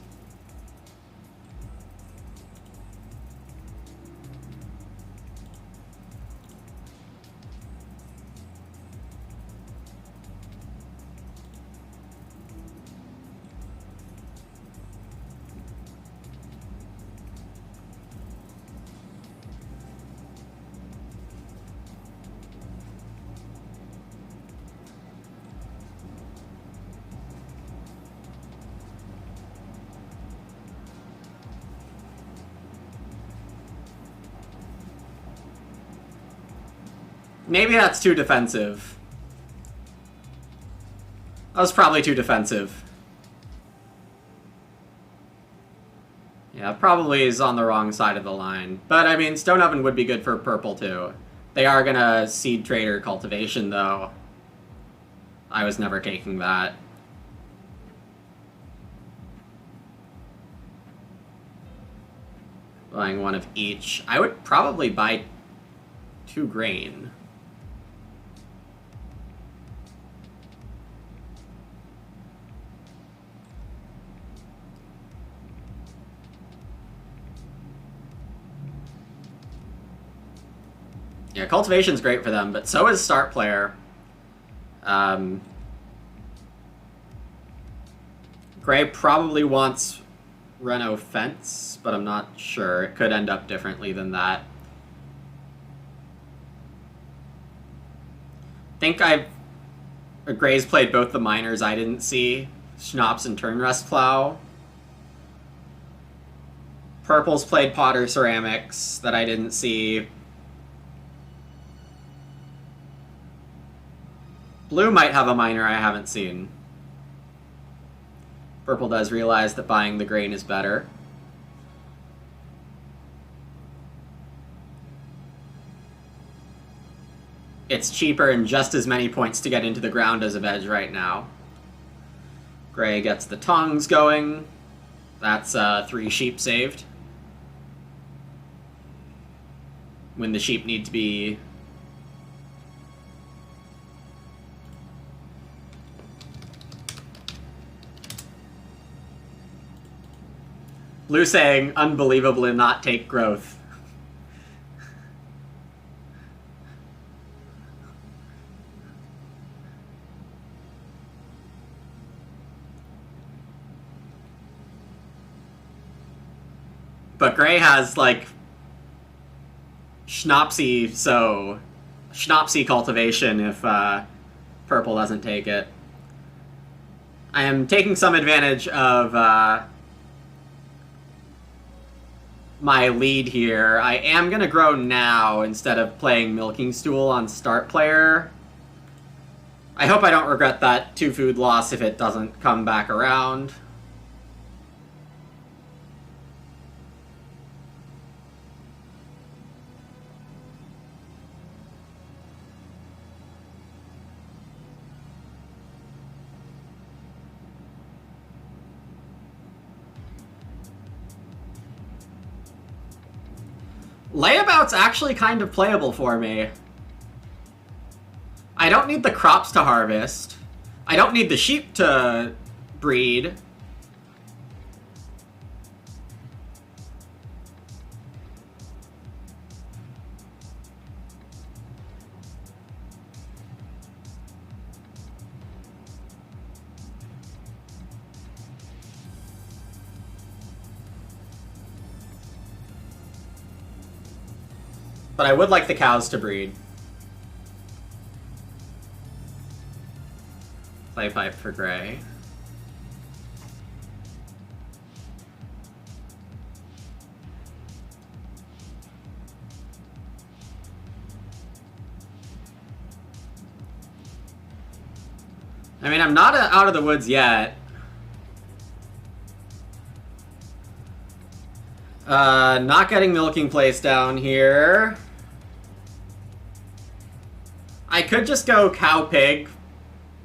Maybe that's too defensive. That was probably too defensive. Yeah, probably is on the wrong side of the line. But, I mean, Stone Oven would be good for purple, too. They are gonna Seed Trader Cultivation, though. I was never taking that. Buying one of each. I would probably buy 2 grain. Yeah, cultivation's great for them, but so is Start Player. Gray probably wants Reno Fence, but I'm not sure. It could end up differently than that. I think Gray's played both the miners I didn't see. Schnapps and Turnrest Plow. Purple's played Potter Ceramics that I didn't see. Blue might have a miner I haven't seen. Purple does realize that buying the grain is better. It's cheaper and just as many points to get into the ground as a veg right now. Gray gets the tongs going. That's 3 sheep saved. When the sheep need to be... Blue saying, unbelievably not take growth. But Gray has, like, Schnapsy cultivation if Purple doesn't take it. I am taking some advantage of my lead here. I am going to grow now instead of playing Milking Stool on Start Player. I hope I don't regret that 2 food loss if it doesn't come back around. Layabout's actually kind of playable for me. I don't need the crops to harvest. I don't need the sheep to breed. But I would like the cows to breed. Play pipe for Gray. I mean, I'm not out of the woods yet. Not getting milking place down here. I could just go cow pig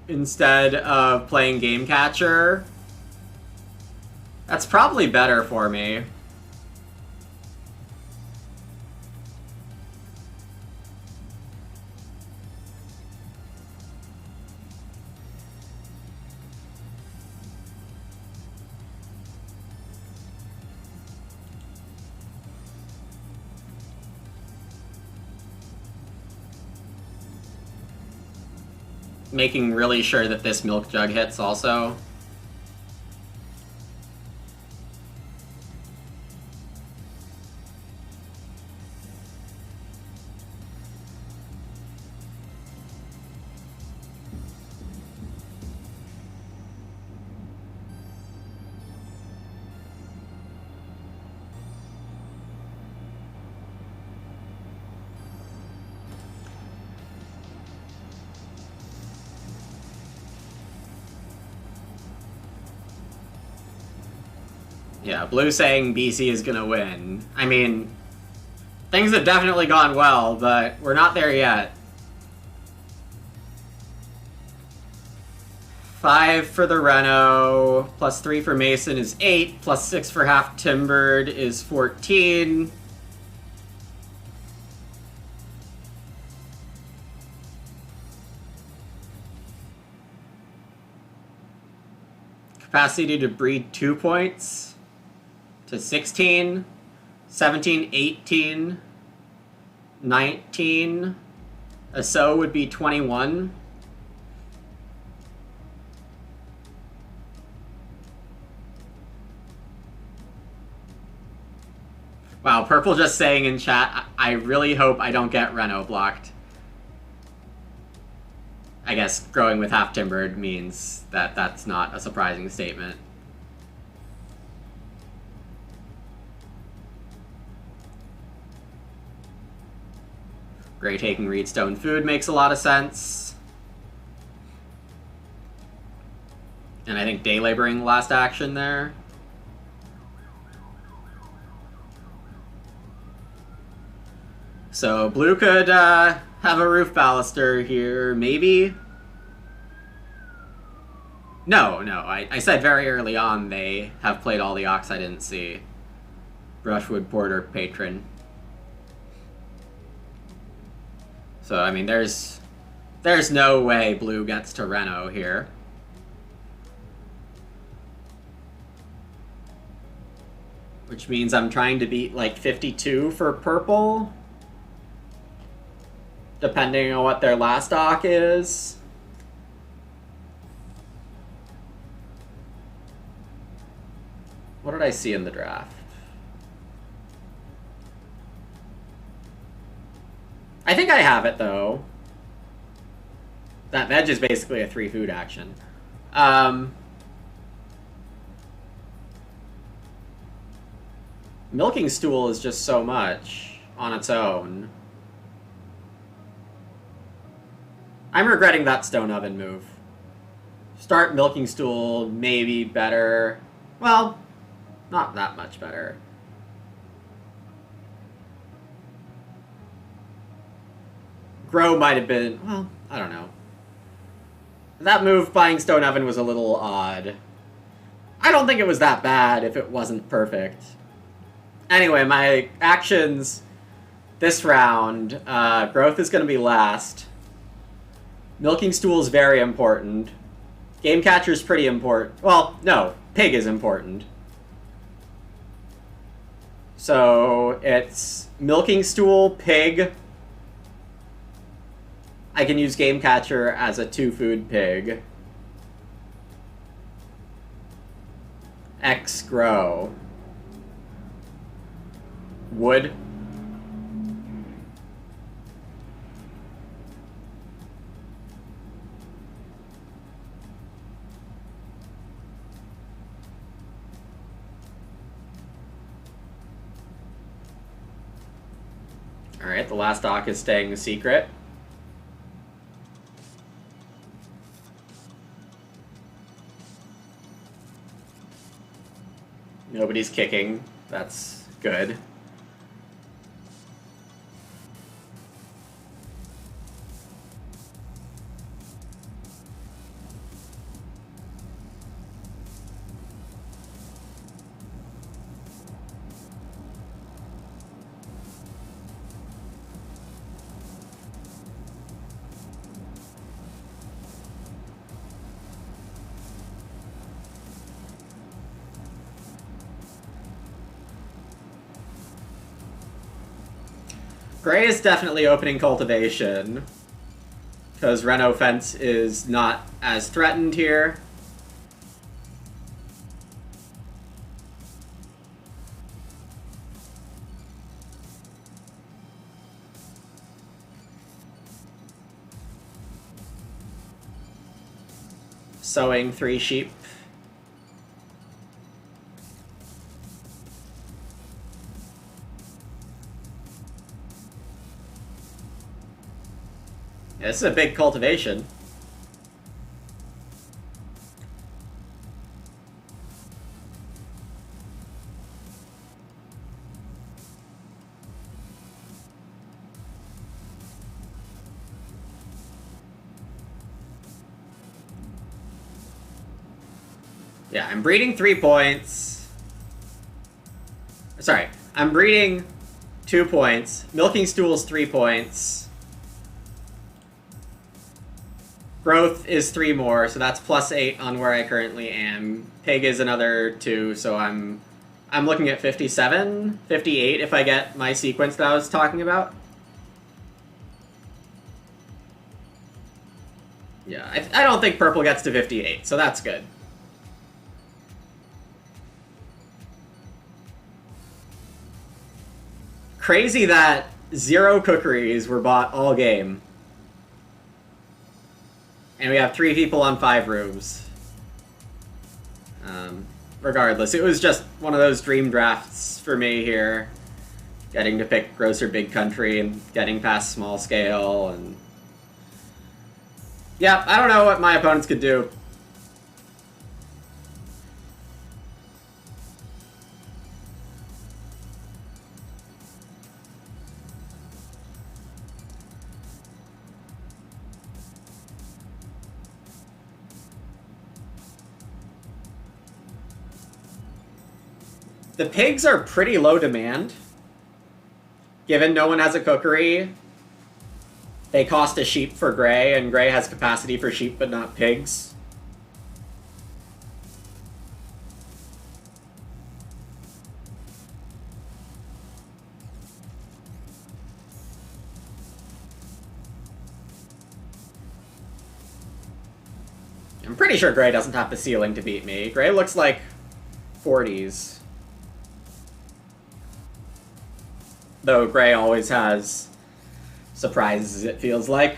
instead of playing game catcher. That's probably better for me. Making really sure that this milk jug hits also. Yeah, blue saying BC is gonna win. I mean, things have definitely gone well, but we're not there yet. 5 for the Reno, plus 3 for Mason is 8, plus 6 for Half Timbered is 14. Capacity to breed 2 points to 16, 17, 18, 19. A sow would be 21. Wow, Purple just saying in chat, I really hope I don't get Reno blocked. I guess growing with Half Timbered means that that's not a surprising statement. Gray taking Reedstone Food makes a lot of sense. And I think Day Laboring last action there. So blue could have a Roof Baluster here, maybe? No, I said very early on they have played all the Ox I didn't see. Brushwood Porter Patron. So, I mean, there's no way blue gets to Reno here. Which means I'm trying to beat, like, 52 for purple. Depending on what their last dock is. What did I see in the draft? I think I have it, though. That veg is basically a 3 food action. Milking Stool is just so much on its own. I'm regretting that Stone Oven move. Start Milking Stool, maybe better. Well, not that much better. Grow might have been, well, I don't know. That move, buying Stone Oven, was a little odd. I don't think it was that bad if it wasn't perfect. Anyway, my actions this round, Growth is going to be last. Milking Stool is very important. Game Catcher is pretty important. Well, no, Pig is important. So it's Milking Stool, Pig. I can use Game Catcher as a 2-food pig. X grow. Wood. Alright, the last dock is staying a secret. Nobody's kicking. That's good. Gray is definitely opening cultivation, because Reno Fence is not as threatened here. Sowing 3 sheep. Yeah, this is a big cultivation. Yeah, I'm breeding 3 points. Sorry, I'm breeding 2 points. Milking stools 3 points. Growth is 3 more, so that's +8 on where I currently am. Pig is another 2, so I'm looking at 57, 58 if I get my sequence that I was talking about. Yeah, I don't think purple gets to 58, so that's good. Crazy that 0 cookeries were bought all game. And we have 3 people on 5 rooms. Regardless, it was just one of those dream drafts for me here. Getting to pick Grocer Big Country and getting past Small Scale and... Yeah, I don't know what my opponents could do. The pigs are pretty low demand. Given no one has a cookery, they cost a sheep for Gray, and Gray has capacity for sheep but not pigs. I'm pretty sure Gray doesn't have the ceiling to beat me. Gray looks like 40s. Though Gray always has surprises, it feels like.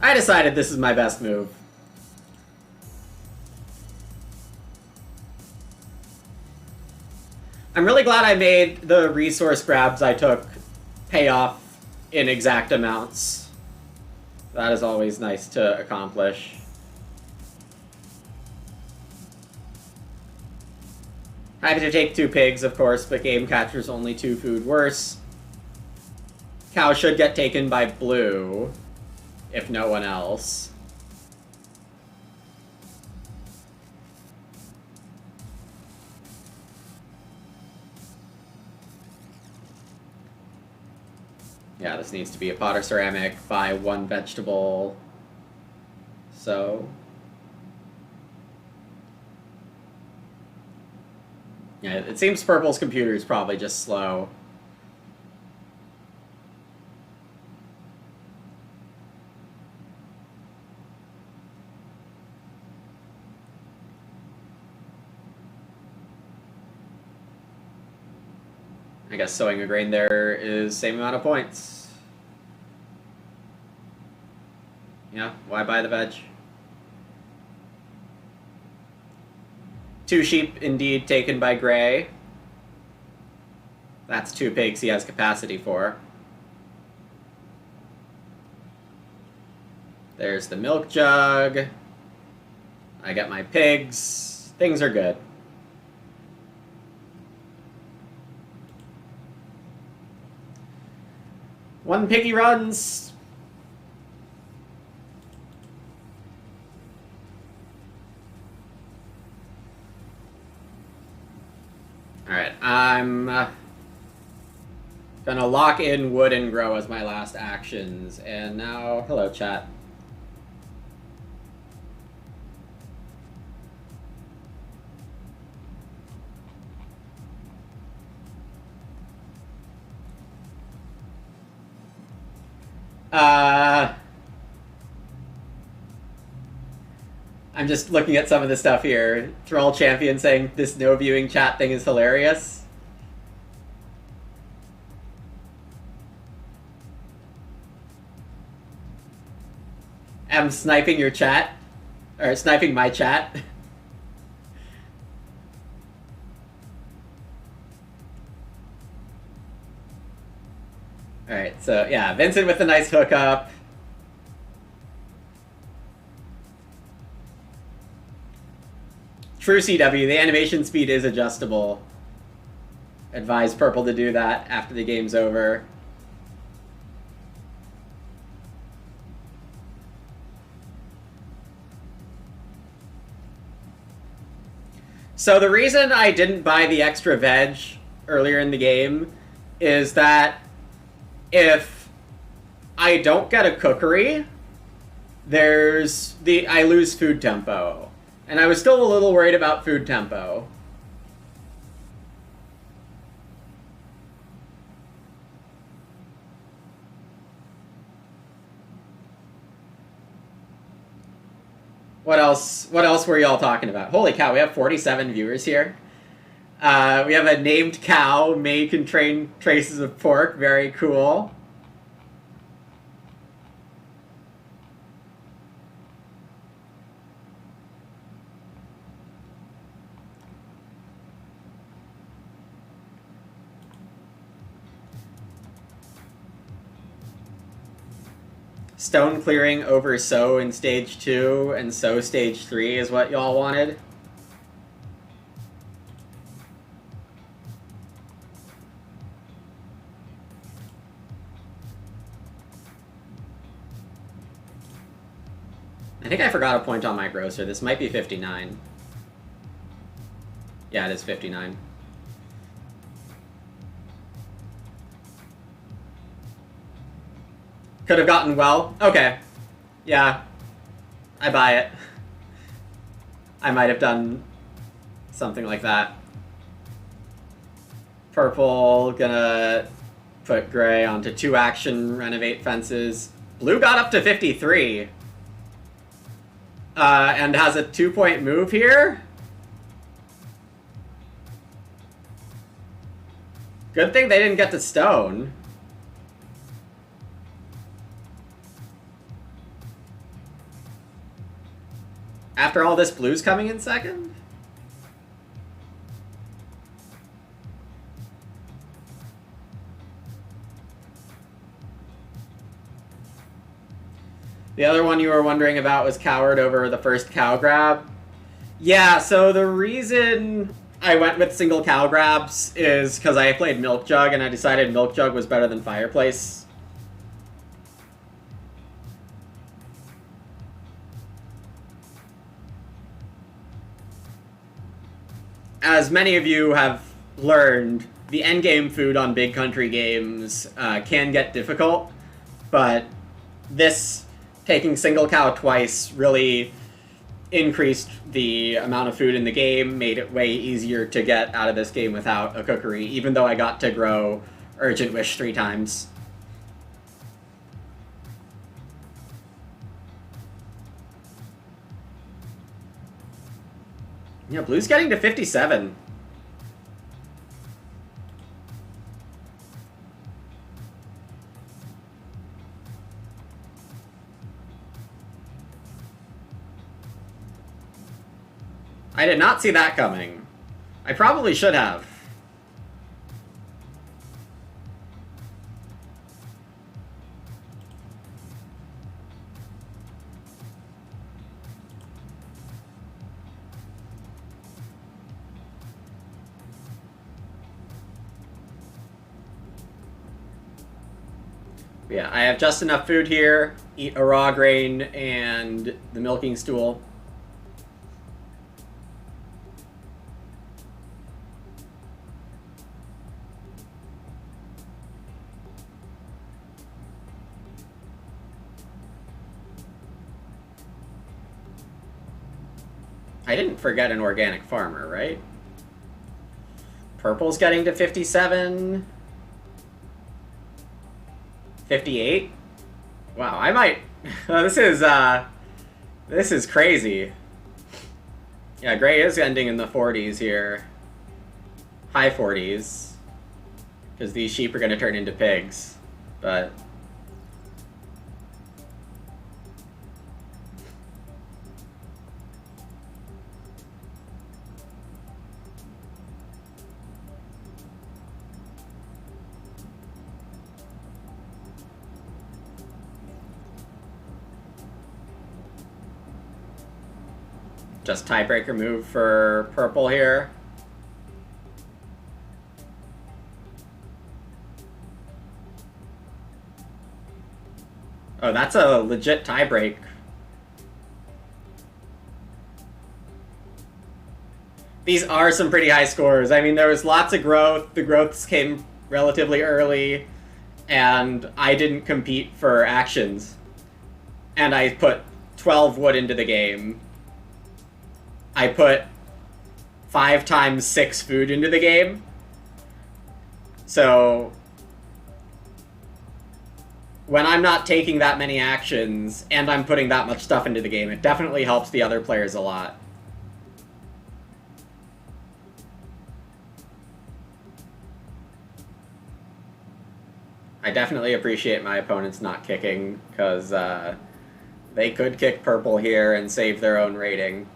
I decided this is my best move. I'm really glad I made the resource grabs I took pay off in exact amounts. That is always nice to accomplish. Happy to take 2 pigs, of course, but game catcher's only 2 food worse. Cow should get taken by blue, if no one else. Yeah, this needs to be a pot or ceramic by 1 vegetable. So... yeah, it seems purple's computer is probably just slow. I guess sowing a grain there is same amount of points. Yeah, why buy the veg? 2 sheep indeed taken by Gray. That's 2 pigs he has capacity for. There's the milk jug. I got my pigs. Things are good. One piggy runs. Alright, I'm gonna lock in wood and grow as my last actions. And now, hello chat. I'm just looking at some of the stuff here. Thrall Champion saying this no viewing chat thing is hilarious. I'm sniping your chat. Or sniping my chat. Alright, so yeah, Vincent with a nice hookup. True CW, the animation speed is adjustable. Advise Purple to do that after the game's over. So the reason I didn't buy the extra veg earlier in the game is that if I don't get a cookery, I lose food tempo. And I was still a little worried about food tempo. What else were y'all talking about? Holy cow, we have 47 viewers here. We have a named cow. May can train traces of pork. Very cool. Stone clearing over sow in stage 2 and sow stage 3 is what y'all wanted. I think I forgot a point on my grocer. This might be 59. Yeah, it is 59. Could have gotten well. Okay. Yeah. I buy it. I might have done something like that. Purple gonna put gray onto 2 action, renovate fences. Blue got up to 53. And has a 2-point move here. Good thing they didn't get to stone. After all this, blue's coming in second? The other one you were wondering about was coward over the first cow grab. Yeah, so the reason I went with single cow grabs is because I played Milk Jug and I decided Milk Jug was better than Fireplace. As many of you have learned, the endgame food on big country games can get difficult, but this taking single cow twice really increased the amount of food in the game, made it way easier to get out of this game without a cookery, even though I got to grow Urgent Wish 3 times. Yeah, blue's getting to 57. I did not see that coming. I probably should have. Yeah, I have just enough food here. Eat a raw grain and the milking stool. I didn't forget an organic farmer, right? Purple's getting to 57. 58? Wow, I might... this is crazy. Yeah, gray is ending in the 40s here. High 40s. Because these sheep are going to turn into pigs. But... just tiebreaker move for purple here. Oh, that's a legit tiebreak. These are some pretty high scores. I mean, there was lots of growth. The growths came relatively early, and I didn't compete for actions. And I put 12 wood into the game. I put 5 times 6 food into the game. So when I'm not taking that many actions and I'm putting that much stuff into the game, it definitely helps the other players a lot. I definitely appreciate my opponents not kicking, because they could kick purple here and save their own rating.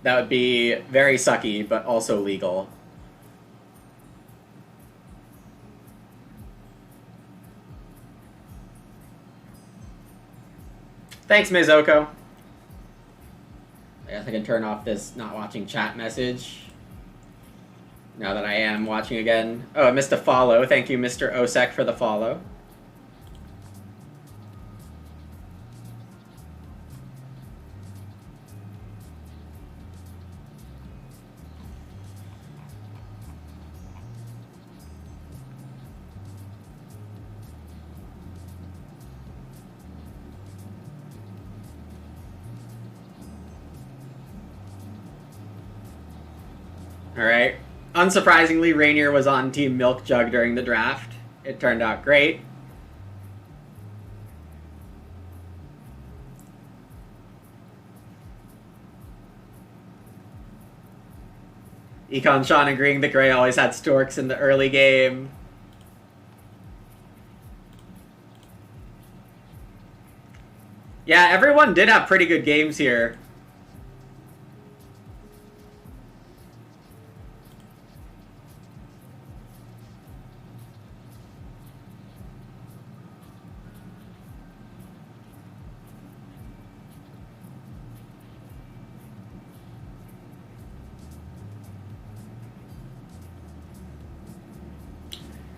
That would be very sucky, but also legal. Thanks, Mizoko. I guess I can turn off this not watching chat message. Now that I am watching again. Oh, I missed a follow. Thank you, Mr. Osek, for the follow. Alright. Unsurprisingly, Rainier was on Team Milk Jug during the draft. It turned out great. Econ Sean agreeing that Gray always had Storks in the early game. Yeah, everyone did have pretty good games here.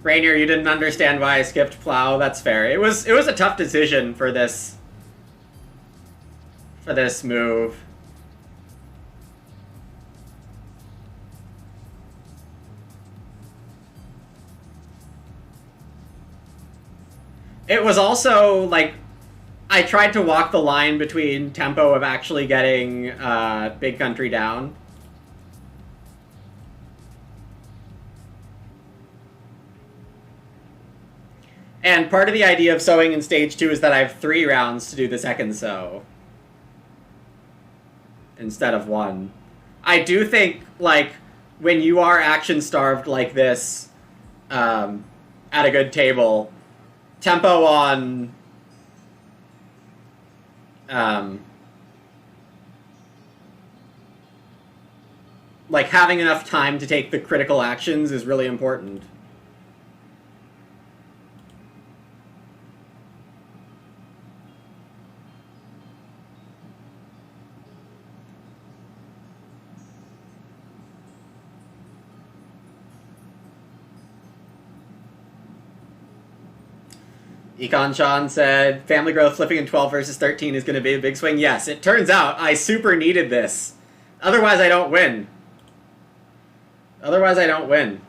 Rainier, you didn't understand why I skipped Plow. That's fair. It was a tough decision for this move. It was also like I tried to walk the line between tempo of actually getting Big Country down. And part of the idea of sowing in stage 2 is that I have 3 rounds to do the second sow instead of 1. I do think, like, when you are action starved like this at a good table, tempo on like having enough time to take the critical actions is really important. Econ Sean said, family growth flipping in 12 versus 13 is going to be a big swing. Yes, it turns out I super needed this. Otherwise, I don't win. Otherwise, I don't win.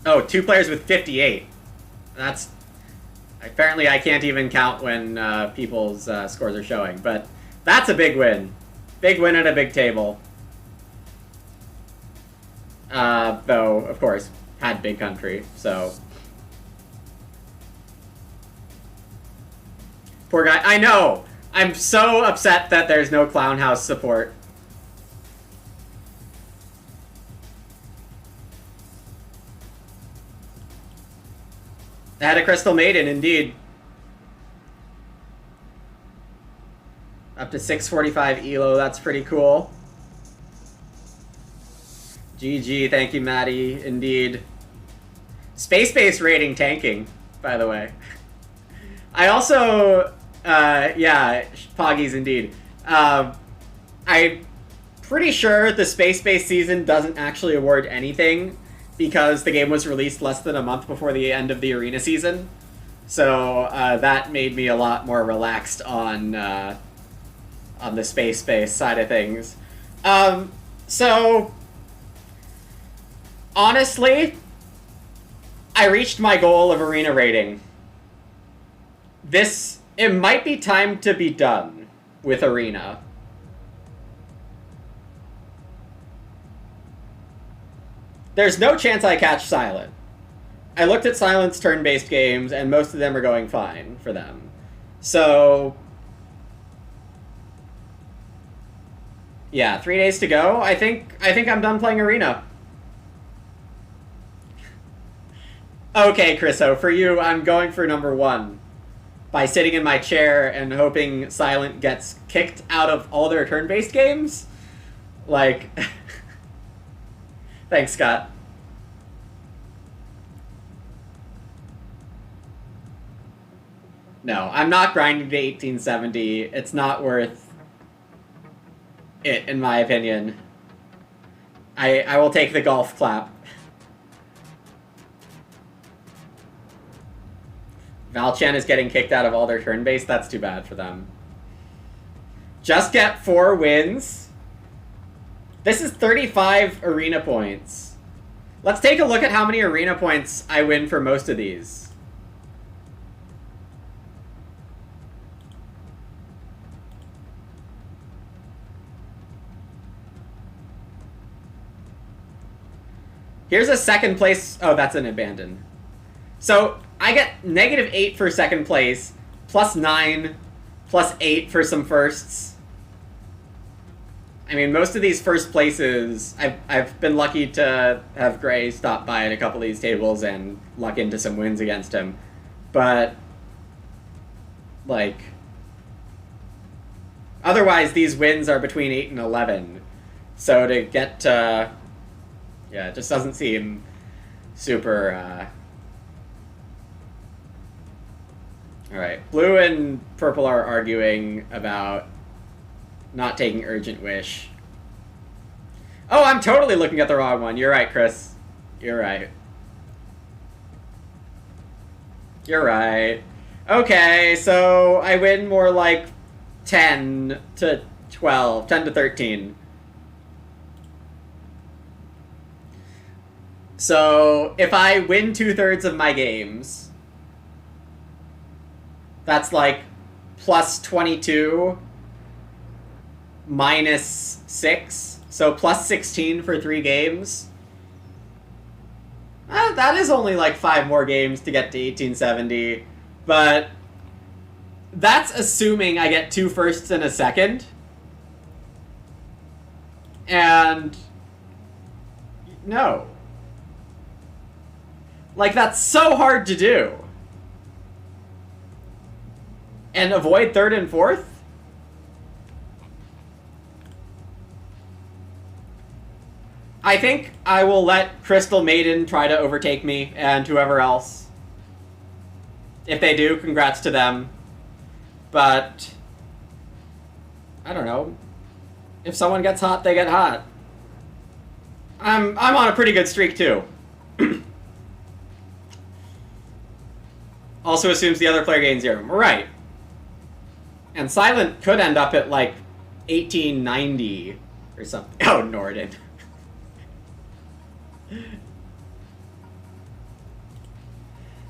Oh, 2 players with 58. That's... Apparently, I can't even count when people's scores are showing, but that's a big win. Big win at a big table. Though, of course, had Big Country, so... Poor guy. I know! I'm so upset that there's no Clown House support. I had a Crystal Maiden, indeed. Up to 645 elo, that's pretty cool. GG, thank you, Maddie. Indeed. Space-based rating tanking, by the way. I also, yeah, Poggies indeed. I'm pretty sure the space-based season doesn't actually award anything because the game was released less than a month before the end of the arena season. So that made me a lot more relaxed on the space-based side of things. So honestly, I reached my goal of arena rating. It might be time to be done with arena. There's no chance I catch Silent. I looked at Silent's turn-based games, and most of them are going fine for them. So yeah, 3 days to go. I think I'm done playing arena. Okay, Chriso, for you, I'm going for number 1. By sitting in my chair and hoping Silent gets kicked out of all their turn-based games. Like, thanks, Scott. No, I'm not grinding to 1870. It's not worth it, in my opinion. I will take the golf clap. Valchan is getting kicked out of all their turn-based. That's too bad for them. Just get 4 wins. This is 35 arena points. Let's take a look at how many arena points I win for most of these. Here's a second place. Oh, that's an abandon. So I get -8 for second place, +9, +8 for some firsts. I mean, most of these first places, I've been lucky to have Gray stop by at a couple of these tables and luck into some wins against him. But, like, otherwise these wins are between 8 and 11. So to get to, yeah, it just doesn't seem super, Alright, blue and purple are arguing about not taking Urgent Wish. Oh, I'm totally looking at the wrong one. You're right, Chris. You're right. You're right. Okay, so I win more like 10 to 12, 10 to 13. So if I win 2/3 of my games, that's like +22 -6, so +16 for 3 games. That is only like 5 more games to get to 1870, but that's assuming I get 2 firsts and a second. And no. Like, that's so hard to do. And avoid 3rd and 4th? I think I will let Crystal Maiden try to overtake me and whoever else. If they do, congrats to them. But I don't know. If someone gets hot, they get hot. I'm on a pretty good streak too. Also assumes the other player gains 0. Right. And Silent could end up at, like, 1890 or something. Oh, Norden.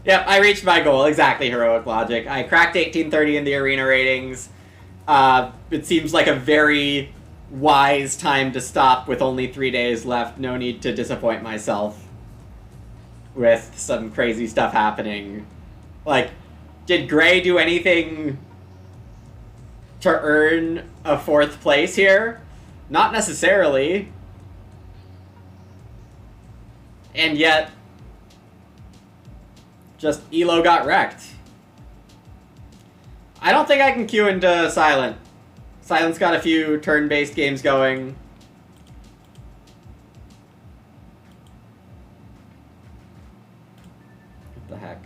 Yep, I reached my goal. Exactly, heroic logic. I cracked 1830 in the arena ratings. It seems like a very wise time to stop with only 3 days left. No need to disappoint myself with some crazy stuff happening. Like, did Gray do anything to earn a 4th place here? Not necessarily. And yet, just Elo got wrecked. I don't think I can queue into Silent. Silent's got a few turn-based games going. What the heck?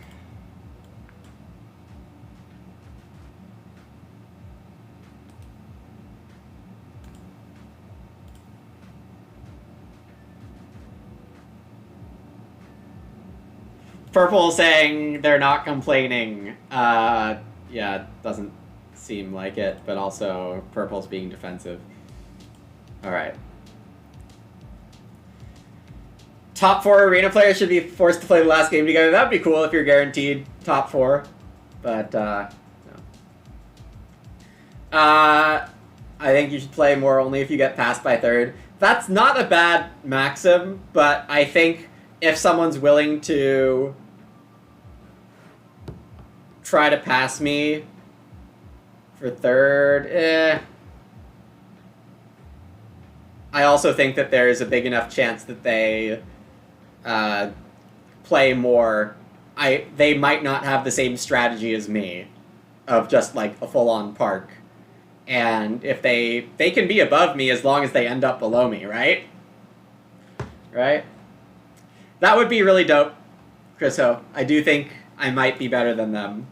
Purple saying they're not complaining. Yeah, it doesn't seem like it, but also Purple's being defensive. Alright. Top 4 arena players should be forced to play the last game together. That'd be cool if you're guaranteed top 4. But, no. I think you should play more only if you get passed by third. That's not a bad maxim, but I think if someone's willing to try to pass me for third, I also think that there's a big enough chance that they play more. They might not have the same strategy as me of just like a full-on park. And if they can be above me as long as they end up below me, right? Right? That would be really dope, Chris Ho. I do think I might be better than them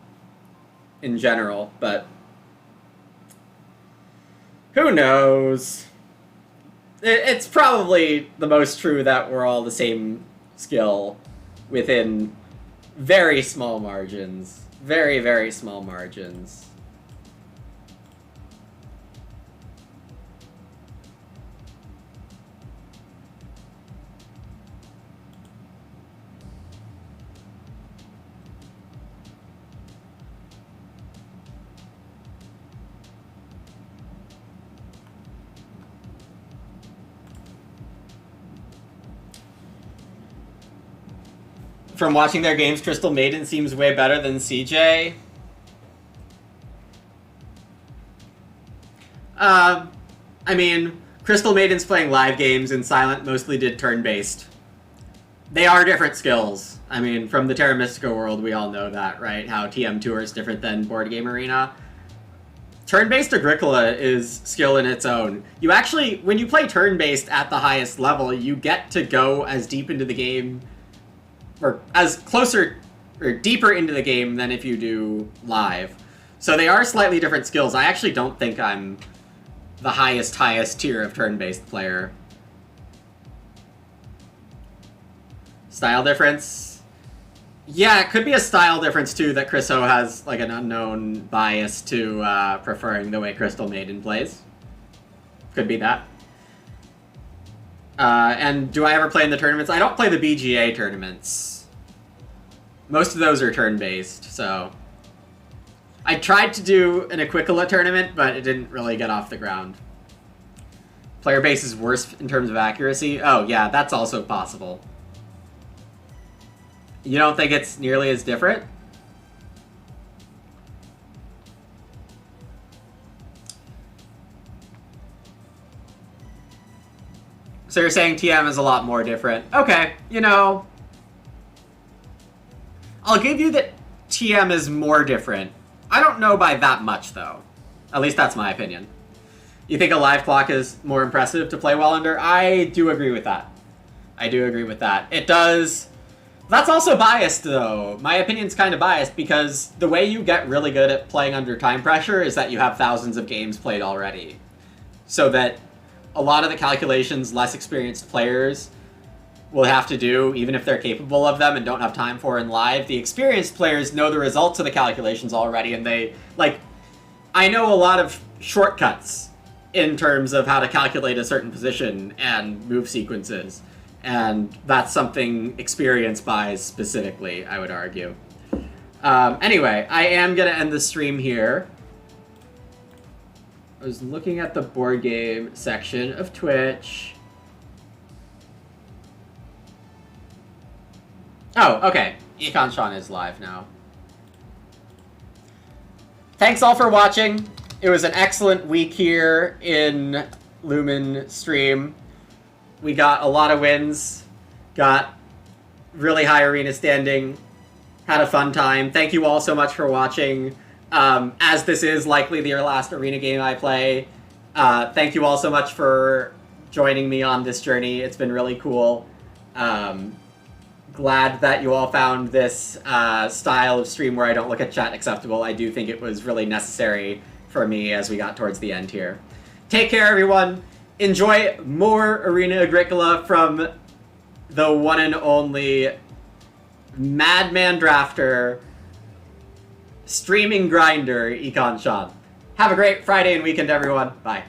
in general, but who knows? It's probably the most true that we're all the same skill within very small margins. Very, very small margins. From watching their games, Crystal Maiden seems way better than CJ. I mean, Crystal Maiden's playing live games and Silent mostly did turn-based. They are different skills. I mean, from the Terra Mystica world, we all know that, right? How TM Tour is different than BoardGameArena. Turn-based Agricola is skill in its own. You actually, when you play turn-based at the highest level, you get to go as deep into the game or as closer or deeper into the game than if you do live. So they are slightly different skills. I actually don't think I'm the highest tier of turn-based player. Style difference? Yeah, it could be a style difference too, that Chris O has like an unknown bias to preferring the way Crystal Maiden plays. Could be that. And do I ever play in the tournaments? I don't play the BGA tournaments. Most of those are turn-based, so... I tried to do an Agricola tournament, but it didn't really get off the ground. Player base is worse in terms of accuracy? Oh, yeah, that's also possible. You don't think it's nearly as different? So you're saying TM is a lot more different. Okay, you know... I'll give you that TM is more different. I don't know by that much, though. At least that's my opinion. You think a live clock is more impressive to play well under? I do agree with that. I do agree with that. It does... That's also biased, though. My opinion's kind of biased, because the way you get really good at playing under time pressure is that you have thousands of games played already. So that a lot of the calculations less experienced players will have to do, even if they're capable of them and don't have time for in live, the experienced players know the results of the calculations already, and they, like, I know a lot of shortcuts in terms of how to calculate a certain position and move sequences, and that's something experience buys specifically, I would argue. Anyway, I am going to end the stream here. I was looking at the board game section of Twitch. Oh, okay. Econ Sean is live now. Thanks all for watching. It was an excellent week here in Lumen stream. We got a lot of wins, got really high arena standing, had a fun time. Thank you all so much for watching. As this is likely your last arena game I play, thank you all so much for joining me on this journey. It's been really cool. Glad that you all found this style of stream where I don't look at chat acceptable. I do think it was really necessary for me as we got towards the end here. Take care, everyone. Enjoy more Arena Agricola from the one and only Madman Drafter, streaming grinder, Econ Sean. Have a great Friday and weekend, everyone. Bye.